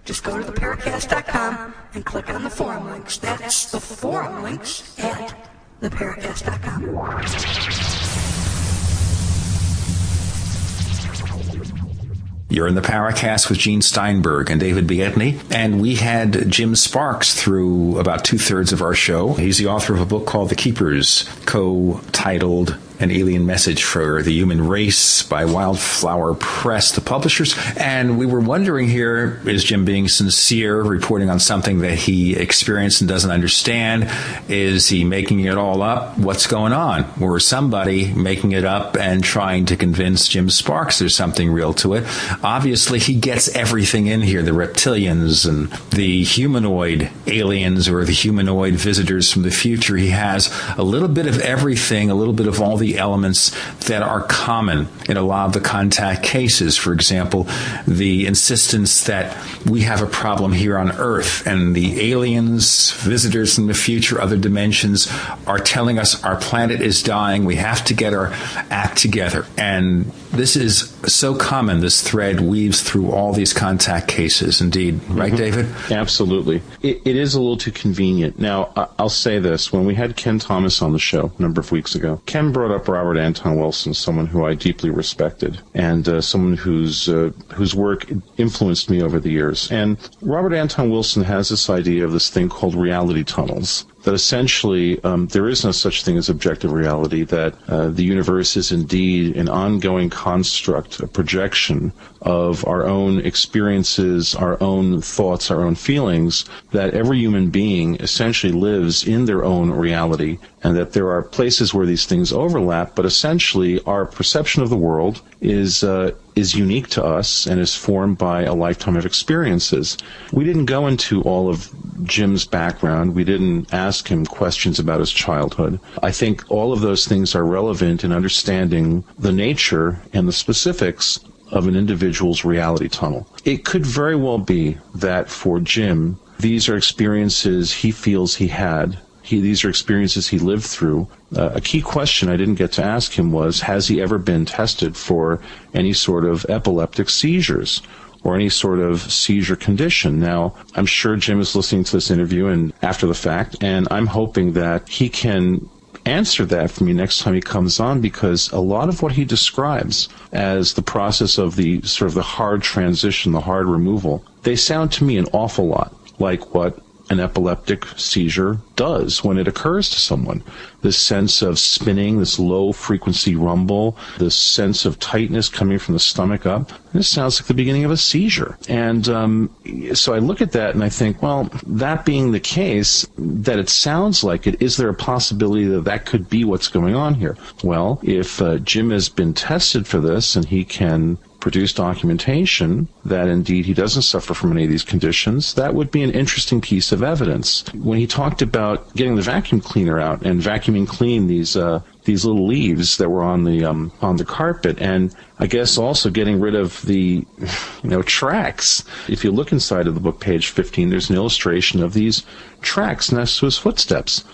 Just go to theparacast.com and click on the forum links. That's the forum links at theparacast.com. You're in the Paracast with Gene Steinberg and David Biedney, and we had Jim Sparks through about 2/3 of our show. He's the author of a book called The Keepers, co-titled An Alien Message for the Human Race by Wildflower Press, the publishers. And we were wondering here, is Jim being sincere, reporting on something that he experienced and doesn't understand? Is he making it all up? What's going on? Or is somebody making it up and trying to convince Jim Sparks there's something real to it? Obviously, he gets everything in here, the reptilians and the humanoid aliens or the humanoid visitors from the future. He has a little bit of everything, a little bit of all the elements that are common in a lot of the contact cases. For example, the insistence that we have a problem here on Earth and the aliens, visitors from the future, other dimensions, are telling us our planet is dying. We have to get our act together. And this is so common. This thread weaves through all these contact cases. Indeed. Right, David? Absolutely. It is a little too convenient. Now, I'll say this. When we had Ken Thomas on the show a number of weeks ago, Ken brought up Robert Anton Wilson, someone who I deeply respected, and someone whose work influenced me over the years. And Robert Anton Wilson has this idea of this thing called reality tunnels, that essentially there is no such thing as objective reality, that the universe is indeed an ongoing construct, a projection of our own experiences, our own thoughts, our own feelings, that every human being essentially lives in their own reality, and that there are places where these things overlap, but essentially our perception of the world is unique to us and is formed by a lifetime of experiences. We didn't go into all of Jim's background. We didn't ask him questions about his childhood. I think all of those things are relevant in understanding the nature and the specifics of an individual's reality tunnel. It could very well be that for Jim, these are experiences he feels he had. These are experiences he lived through. A key question I didn't get to ask him was, has he ever been tested for any sort of epileptic seizures or any sort of seizure condition? Now, I'm sure Jim is listening to this interview and after the fact, and I'm hoping that he can answer that for me next time he comes on, because a lot of what he describes as the process of the sort of the hard transition, the hard removal, they sound to me an awful lot like what an epileptic seizure does when it occurs to someone. This sense of spinning, this low-frequency rumble, this sense of tightness coming from the stomach up. This sounds like the beginning of a seizure. And so I look at that and I think, well, that being the case, that it sounds like it, is there a possibility that that could be what's going on here? Well, if Jim has been tested for this and he can produce documentation that indeed he doesn't suffer from any of these conditions, that would be an interesting piece of evidence. When he talked about getting the vacuum cleaner out and vacuuming clean these little leaves that were on the carpet, and I guess also getting rid of the tracks. If you look inside of the book, page 15, there's an illustration of these tracks next to his footsteps.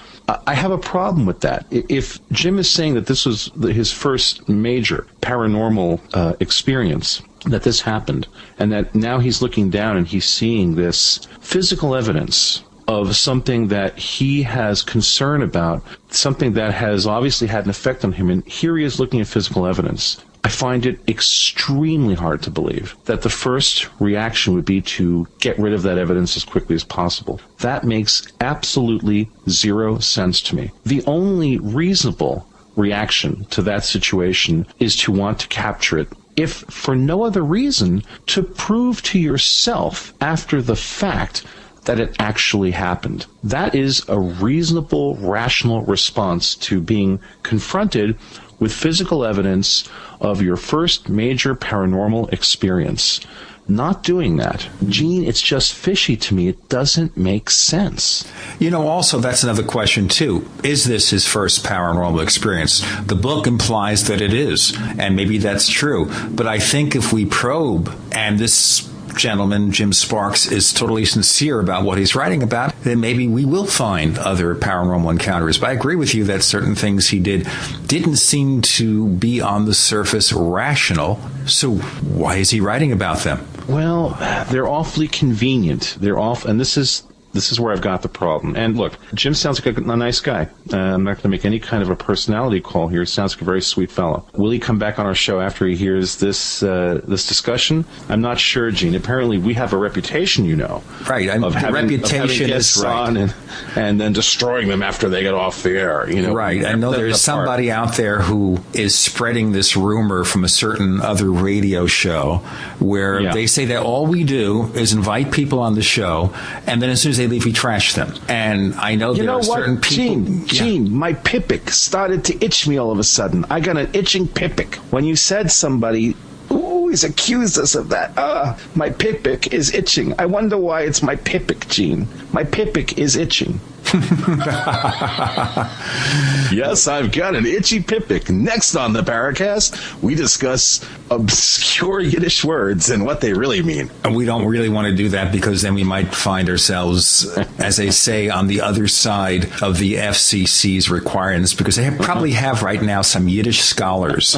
I have a problem with that. If Jim is saying that this was his first major paranormal experience, that this happened, and that now he's looking down and he's seeing this physical evidence of something that he has concern about, something that has obviously had an effect on him, and here he is looking at physical evidence. I find it extremely hard to believe that the first reaction would be to get rid of that evidence as quickly as possible. That makes absolutely zero sense to me. The only reasonable reaction to that situation is to want to capture it, if for no other reason, to prove to yourself after the fact that it actually happened. That is a reasonable, rational response to being confronted with physical evidence of your first major paranormal experience. Not doing that, Gene, it's just fishy to me. It doesn't make sense. Also, that's another question, too. Is this his first paranormal experience? The book implies that it is, and maybe that's true. But I think if we probe, and this gentleman, Jim Sparks, is totally sincere about what he's writing about, then maybe we will find other paranormal encounters. But I agree with you that certain things he didn't seem to be on the surface rational. So why is he writing about them? Well, they're awfully convenient. And this is where I've got the problem. And look, Jim sounds like a nice guy. I'm not going to make any kind of a personality call here. Sounds like a very sweet fellow. Will he come back on our show after he hears this discussion? I'm not sure, Gene. Apparently, we have a reputation, right? Of having guests on and then destroying them after they get off the air. Right. I know there's somebody out there who is spreading this rumor from a certain other radio show where they say that all we do is invite people on the show, and then as soon as they leave, we trash them. And I know there are certain people... Gene, my pippic started to itch me all of a sudden. I got an itching pippic. When you said somebody always accused us of that. My pippic is itching. I wonder why it's my pippic, Gene. My pippic is itching. Yes, I've got an itchy pippic. Next on the Paracast, we discuss obscure Yiddish words and what they really mean. And we don't really want to do that because then we might find ourselves, as they say, on the other side of the FCC's requirements, because they probably have right now some Yiddish scholars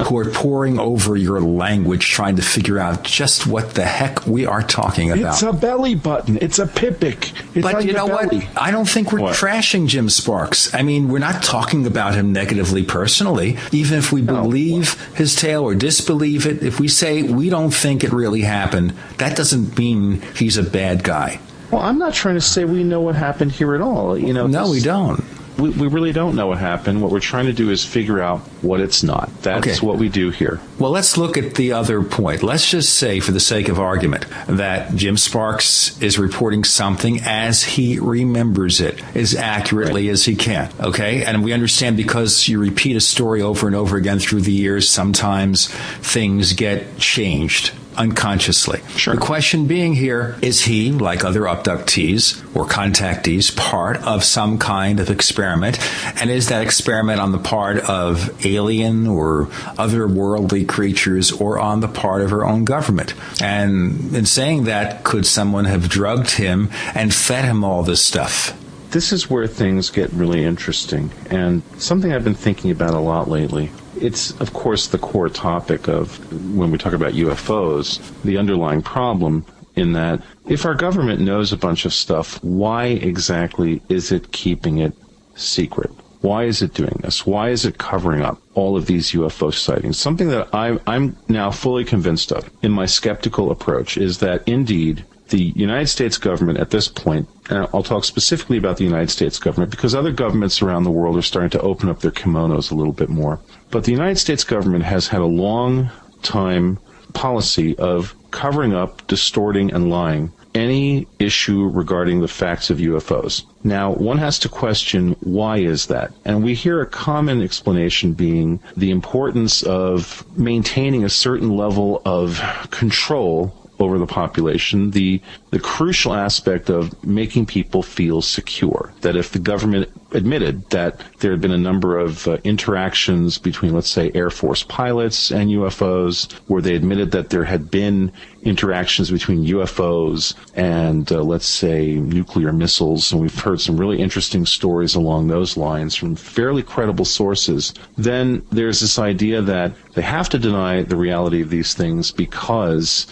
who are poring over your language trying to figure out just what the heck we are talking about. It's a belly button. It's a pippic. But you know what? I don't think we're trashing Jim Sparks. I mean, we're not talking about him negatively personally. Even if we believe his tale or disbelieve it, if we say we don't think it really happened, that doesn't mean he's a bad guy. Well, I'm not trying to say we know what happened here at all. No, we don't. We really don't know what happened. What we're trying to do is figure out what it's not. That's what we do here. Well, let's look at the other point. Let's just say, for the sake of argument, that Jim Sparks is reporting something as he remembers it, as accurately as he can. Okay? And we understand because you repeat a story over and over again through the years, sometimes things get changed unconsciously. Sure. The question being here, is he, like other abductees or contactees, part of some kind of experiment? And is that experiment on the part of alien or otherworldly creatures or on the part of our own government? And in saying that, could someone have drugged him and fed him all this stuff? This is where things get really interesting, and something I've been thinking about a lot lately. It's, of course, the core topic of when we talk about UFOs, the underlying problem in that if our government knows a bunch of stuff, why exactly is it keeping it secret? Why is it doing this? Why is it covering up all of these UFO sightings? Something that I'm now fully convinced of in my skeptical approach is that, indeed, the United States government at this point, and I'll talk specifically about the United States government because other governments around the world are starting to open up their kimonos a little bit more. But the United States government has had a long time policy of covering up, distorting, and lying any issue regarding the facts of UFOs. Now, one has to question, why is that? And we hear a common explanation being the importance of maintaining a certain level of control over the population, the crucial aspect of making people feel secure. That if the government admitted that there had been a number of interactions between, let's say, Air Force pilots and UFOs, where they admitted that there had been interactions between UFOs and, let's say, nuclear missiles, and we've heard some really interesting stories along those lines from fairly credible sources, then there's this idea that they have to deny the reality of these things because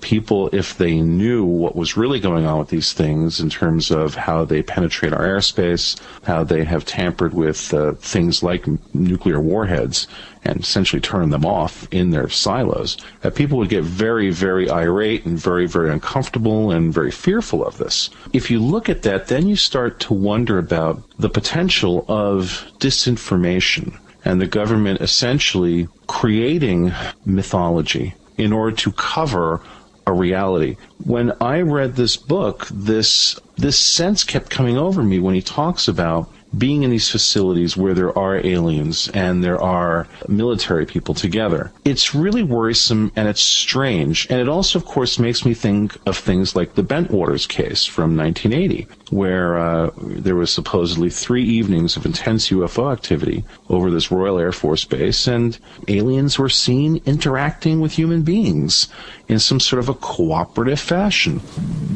people, if they knew what was really going on with these things in terms of how they penetrate our airspace, how they have tampered with things like nuclear warheads and essentially turn them off in their silos, that people would get very, very irate and very, very uncomfortable and very fearful of this. If you look at that, then you start to wonder about the potential of disinformation and the government essentially creating mythology in order to cover a reality. When I read this book, this sense kept coming over me when he talks about being in these facilities where there are aliens and there are military people together. It's really worrisome and it's strange. And it also, of course, makes me think of things like the Bentwaters case from 1980, where there was supposedly 3 evenings of intense UFO activity over this Royal Air Force base, and aliens were seen interacting with human beings in some sort of a cooperative fashion.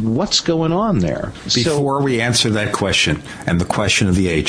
What's going on there? Before we answer that question, and the question of the ages,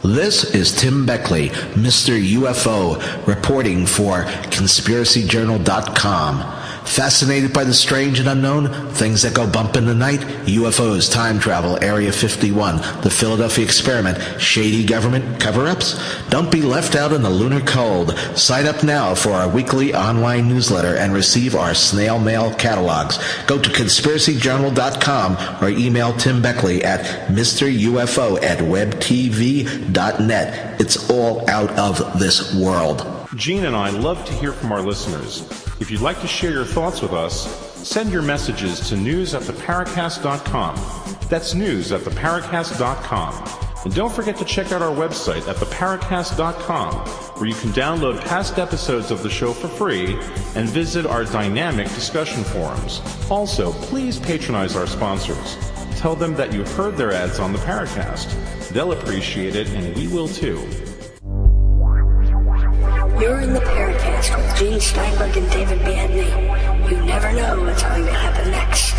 this is Tim Beckley, Mr. UFO, reporting for ConspiracyJournal.com. Fascinated by the strange and unknown, things that go bump in the night, UFOs, time travel, Area 51, the Philadelphia experiment, shady government cover-ups? Don't be left out in the lunar cold. Sign up now for our weekly online newsletter and receive our snail mail catalogs. Go to ConspiracyJournal.com or email Tim Beckley at MrUFO@webtv.net. It's all out of this world. Gene and I love to hear from our listeners. If you'd like to share your thoughts with us, send your messages to news@theparacast.com. That's news@theparacast.com. And don't forget to check out our website at theparacast.com, where you can download past episodes of the show for free and visit our dynamic discussion forums. Also, please patronize our sponsors. Tell them that you heard their ads on the Paracast. They'll appreciate it, and we will too. You're in the Paracast with Gene Steinberg and David Biedney. You never know what's going to happen next.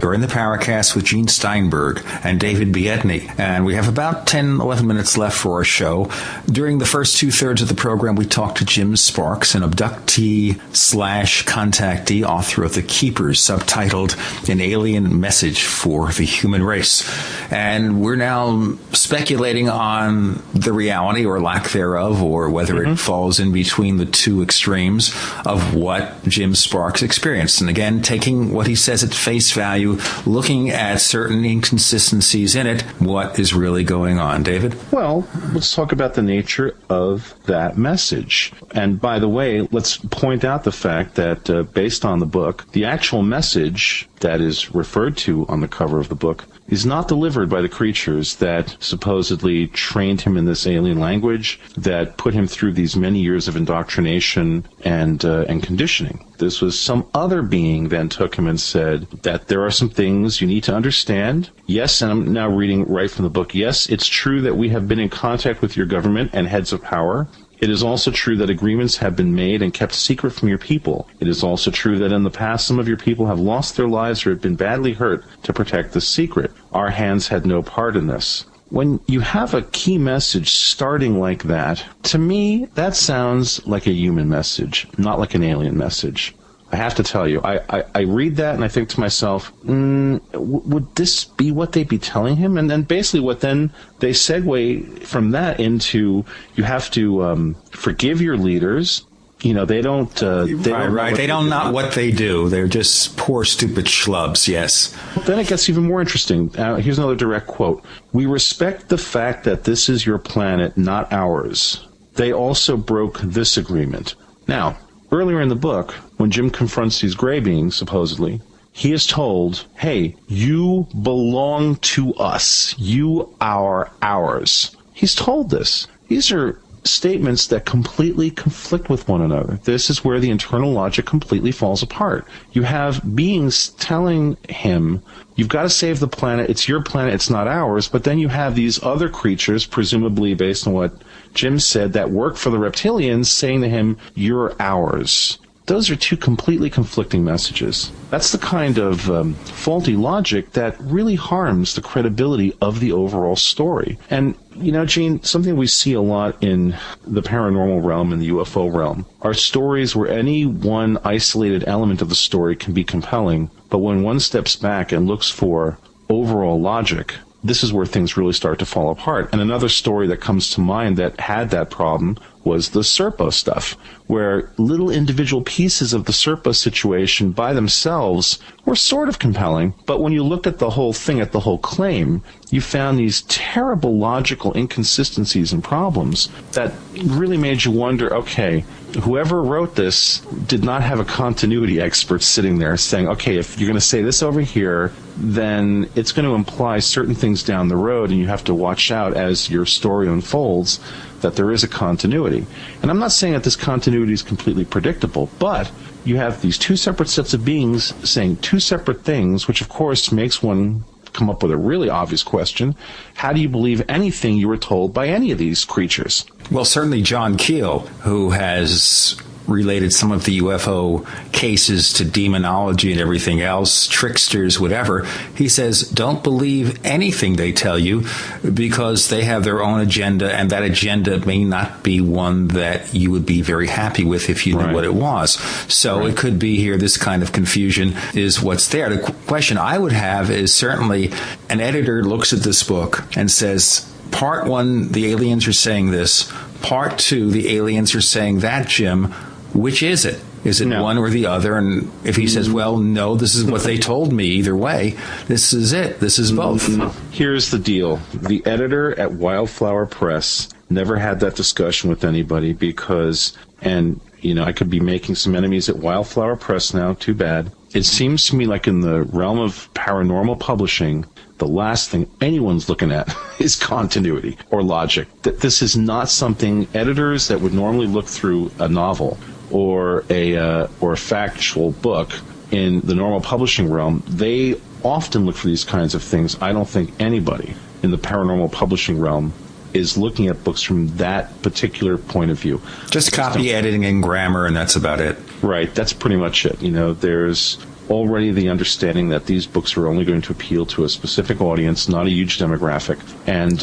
We're in the Paracast with Gene Steinberg and David Biedney, and we have about 10-11 minutes left for our show. During the first 2/3 of the program, we talked to Jim Sparks, an abductee/contactee, author of The Keepers, subtitled An Alien Message for the Human Race. And we're now speculating on the reality or lack thereof, or whether it falls in between the two extremes of what Jim Sparks experienced. And again, taking what he says at face value, looking at certain inconsistencies in it, what is really going on, David? Well, let's talk about the nature of that message. And by the way, let's point out the fact that based on the book, the actual message that is referred to on the cover of the book is not delivered by the creatures that supposedly trained him in this alien language, that put him through these many years of indoctrination and conditioning. This was some other being then took him and said that there are some things you need to understand. Yes, and I'm now reading right from the book. Yes, it's true that we have been in contact with your government and heads of power. It is also true that agreements have been made and kept secret from your people. It is also true that in the past some of your people have lost their lives or have been badly hurt to protect the secret. Our hands had no part in this. When you have a key message starting like that, to me, that sounds like a human message, not like an alien message. I have to tell you, I read that and I think to myself, would this be what they'd be telling him? And then basically what then they segue from that into, you have to forgive your leaders. You know, they don't... They don't know what they do. They're just poor, stupid schlubs, yes. Then it gets even more interesting. Here's another direct quote. We respect the fact that this is your planet, not ours. They also broke this agreement. Now, earlier in the book, when Jim confronts these gray beings, supposedly, he is told, hey, you belong to us. You are ours. He's told this. These are statements that completely conflict with one another. This is where the internal logic completely falls apart. You have beings telling him, you've got to save the planet, it's your planet, it's not ours, but then you have these other creatures, presumably based on what Jim said, that work for the reptilians, saying to him, you're ours. Those are two completely conflicting messages. That's the kind of faulty logic that really harms the credibility of the overall story. And, you know, Gene, something we see a lot in the paranormal realm and the UFO realm are stories where any one isolated element of the story can be compelling, but when one steps back and looks for overall logic, this is where things really start to fall apart. And another story that comes to mind that had that problem was the Serpo stuff, where little individual pieces of the Serpo situation by themselves were sort of compelling, but when you looked at the whole thing, at the whole claim, you found these terrible logical inconsistencies and problems that really made you wonder, okay, whoever wrote this did not have a continuity expert sitting there saying, okay, if you're going to say this over here, then it's going to imply certain things down the road, and you have to watch out as your story unfolds that there is a continuity. And I'm not saying that this continuity is completely predictable, but you have these two separate sets of beings saying two separate things, which of course makes one come up with a really obvious question. How do you believe anything you were told by any of these creatures? Well, certainly John Keel, who has related some of the UFO cases to demonology and everything else, tricksters, whatever, he says, don't believe anything they tell you because they have their own agenda, and that agenda may not be one that you would be very happy with if you knew what it was. So it could be here, this kind of confusion is what's there. The question I would have is certainly an editor looks at this book and says, part one, the aliens are saying this. Part two, the aliens are saying that, Jim. Which is it? Is it one or the other? And if he says, well, no, this is what they told me either way, this is it. This is both. Here's the deal. The editor at Wildflower Press never had that discussion with anybody because, and, you know, I could be making some enemies at Wildflower Press now, too bad. It seems to me like in the realm of paranormal publishing, the last thing anyone's looking at is continuity or logic. That this is not something editors that would normally look through a novel or a factual book in the normal publishing realm. They often look for these kinds of things. I don't think anybody in the paranormal publishing realm is looking at books from that particular point of view. Just copy editing and grammar, and that's about it. Right. That's pretty much it. You know, there's already the understanding that these books are only going to appeal to a specific audience, not a huge demographic. And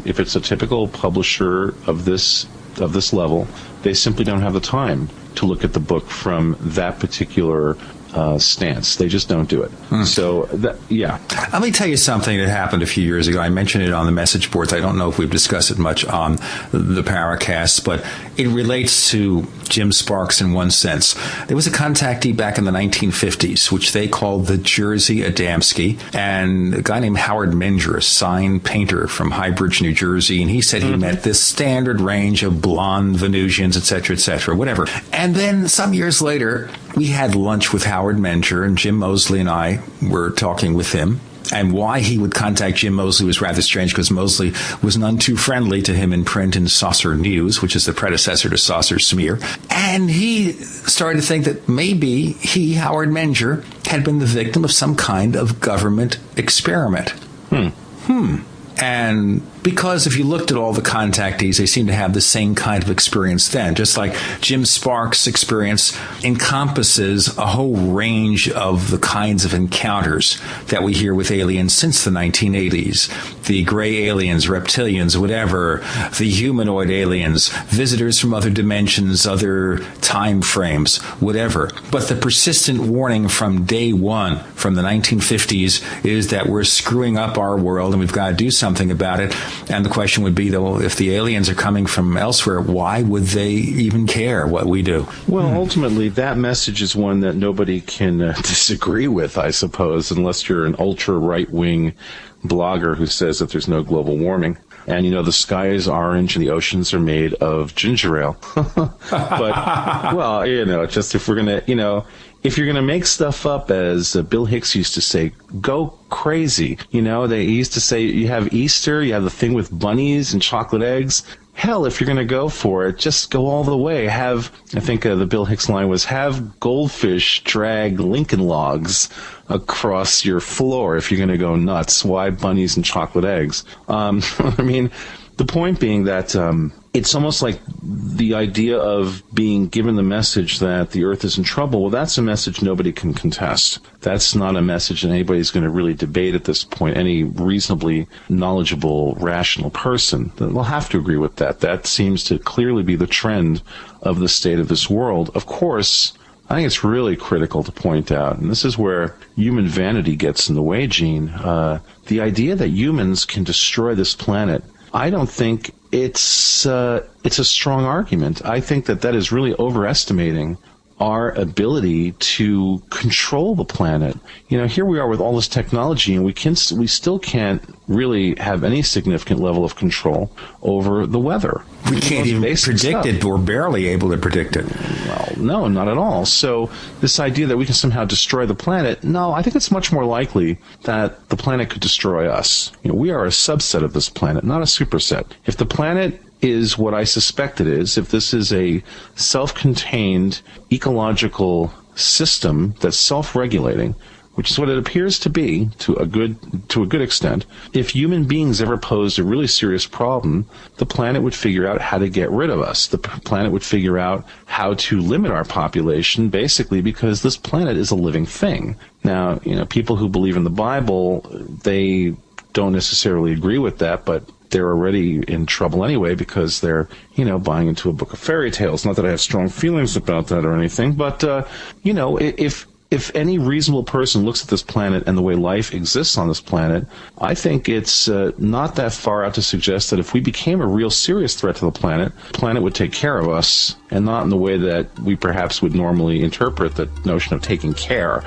if it's a typical publisher of this level, they simply don't have the time to look at the book from that particular stance. They just don't do it. So, Let me tell you something that happened a few years ago. I mentioned it on the message boards. I don't know if we've discussed it much on the Paracast, but it relates to Jim Sparks in one sense. There was a contactee back in the 1950s, which they called the Jersey Adamski, and a guy named Howard Menger, a sign painter from Highbridge, New Jersey, and he said he met this standard range of blonde Venusians, etc., whatever. And then some years later, we had lunch with Howard Menger, and Jim Moseley and I were talking with him. And why he would contact Jim Moseley was rather strange, because Moseley was none too friendly to him in print in Saucer News, which is the predecessor to Saucer Smear. And he started to think that maybe he, Howard Menger, had been the victim of some kind of government experiment. And because if you looked at all the contactees, they seem to have the same kind of experience then. Just like Jim Sparks' experience encompasses a whole range of the kinds of encounters that we hear with aliens since the 1980s. The gray aliens, reptilians, whatever, the humanoid aliens, visitors from other dimensions, other time frames, whatever. But the persistent warning from day one, from the 1950s, is that we're screwing up our world and we've got to do something about it. And the question would be, though, if the aliens are coming from elsewhere, why would they even care what we do? Well, ultimately, that message is one that nobody can disagree with, I suppose, unless you're an ultra right-wing blogger who says that there's no global warming. And, you know, the sky is orange and the oceans are made of ginger ale. But, well, you know, just if we're going to, you know, if you're going to make stuff up, as Bill Hicks used to say, go crazy. You know, they used to say you have Easter, you have the thing with bunnies and chocolate eggs. Hell, if you're going to go for it, just go all the way. Have, I think the Bill Hicks line was, have goldfish drag Lincoln logs across your floor if you're going to go nuts. Why bunnies and chocolate eggs? I mean, the point being that it's almost like the idea of being given the message that the Earth is in trouble. Well, that's a message nobody can contest. That's not a message that anybody's going to really debate at this point. Any reasonably knowledgeable, rational person will have to agree with that. That seems to clearly be the trend of the state of this world. Of course, I think it's really critical to point out, and this is where human vanity gets in the way, Gene. The idea that humans can destroy this planet, I don't think it's a strong argument. I think that is really overestimating our ability to control the planet. Here we are with all this technology, and we still can't really have any significant level of control over the weather. We can't even predict it. We're barely able to predict it. Well, no, not at all. So this idea that we can somehow destroy the planet, no, I think it's much more likely that the planet could destroy us. We are a subset of this planet, not a superset. If the planet is what I suspect it is, if this is a self-contained ecological system that's self-regulating, which is what it appears to be to a good extent, if human beings ever posed a really serious problem, the planet would figure out how to get rid of us. The planet would figure out how to limit our population, basically because this planet is a living thing. Now, people who believe in the Bible, they don't necessarily agree with that, but they're already in trouble anyway because they're, buying into a book of fairy tales. Not that I have strong feelings about that or anything, but, if any reasonable person looks at this planet and the way life exists on this planet, I think it's not that far out to suggest that if we became a real serious threat to the planet would take care of us, and not in the way that we perhaps would normally interpret the notion of taking care.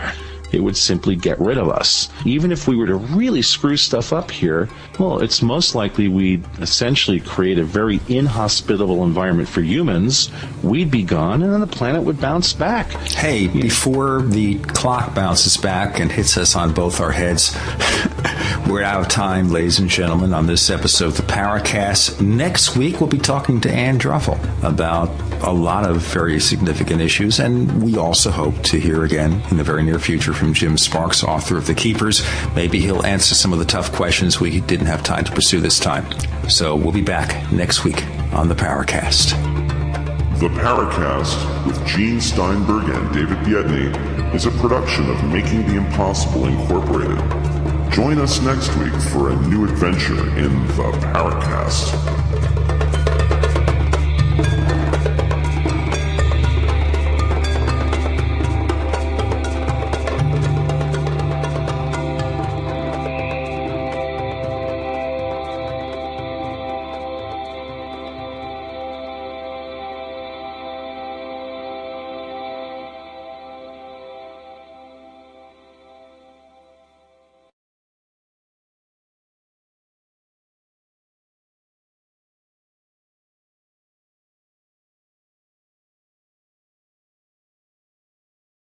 It would simply get rid of us. Even if we were to really screw stuff up here, well, it's most likely we'd essentially create a very inhospitable environment for humans. We'd be gone, and then the planet would bounce back. Hey, before the clock bounces back and hits us on both our heads, we're out of time, ladies and gentlemen, on this episode of the Paracast. Next week, we'll be talking to Ann Druffel about a lot of very significant issues, and we also hope to hear again in the very near future from Jim Sparks, author of The Keepers. Maybe he'll answer some of the tough questions we didn't have time to pursue this time. So we'll be back next week on the Paracast. The Paracast with Gene Steinberg and David Biedney is a production of Making the Impossible Incorporated. Join us next week for a new adventure in the Paracast.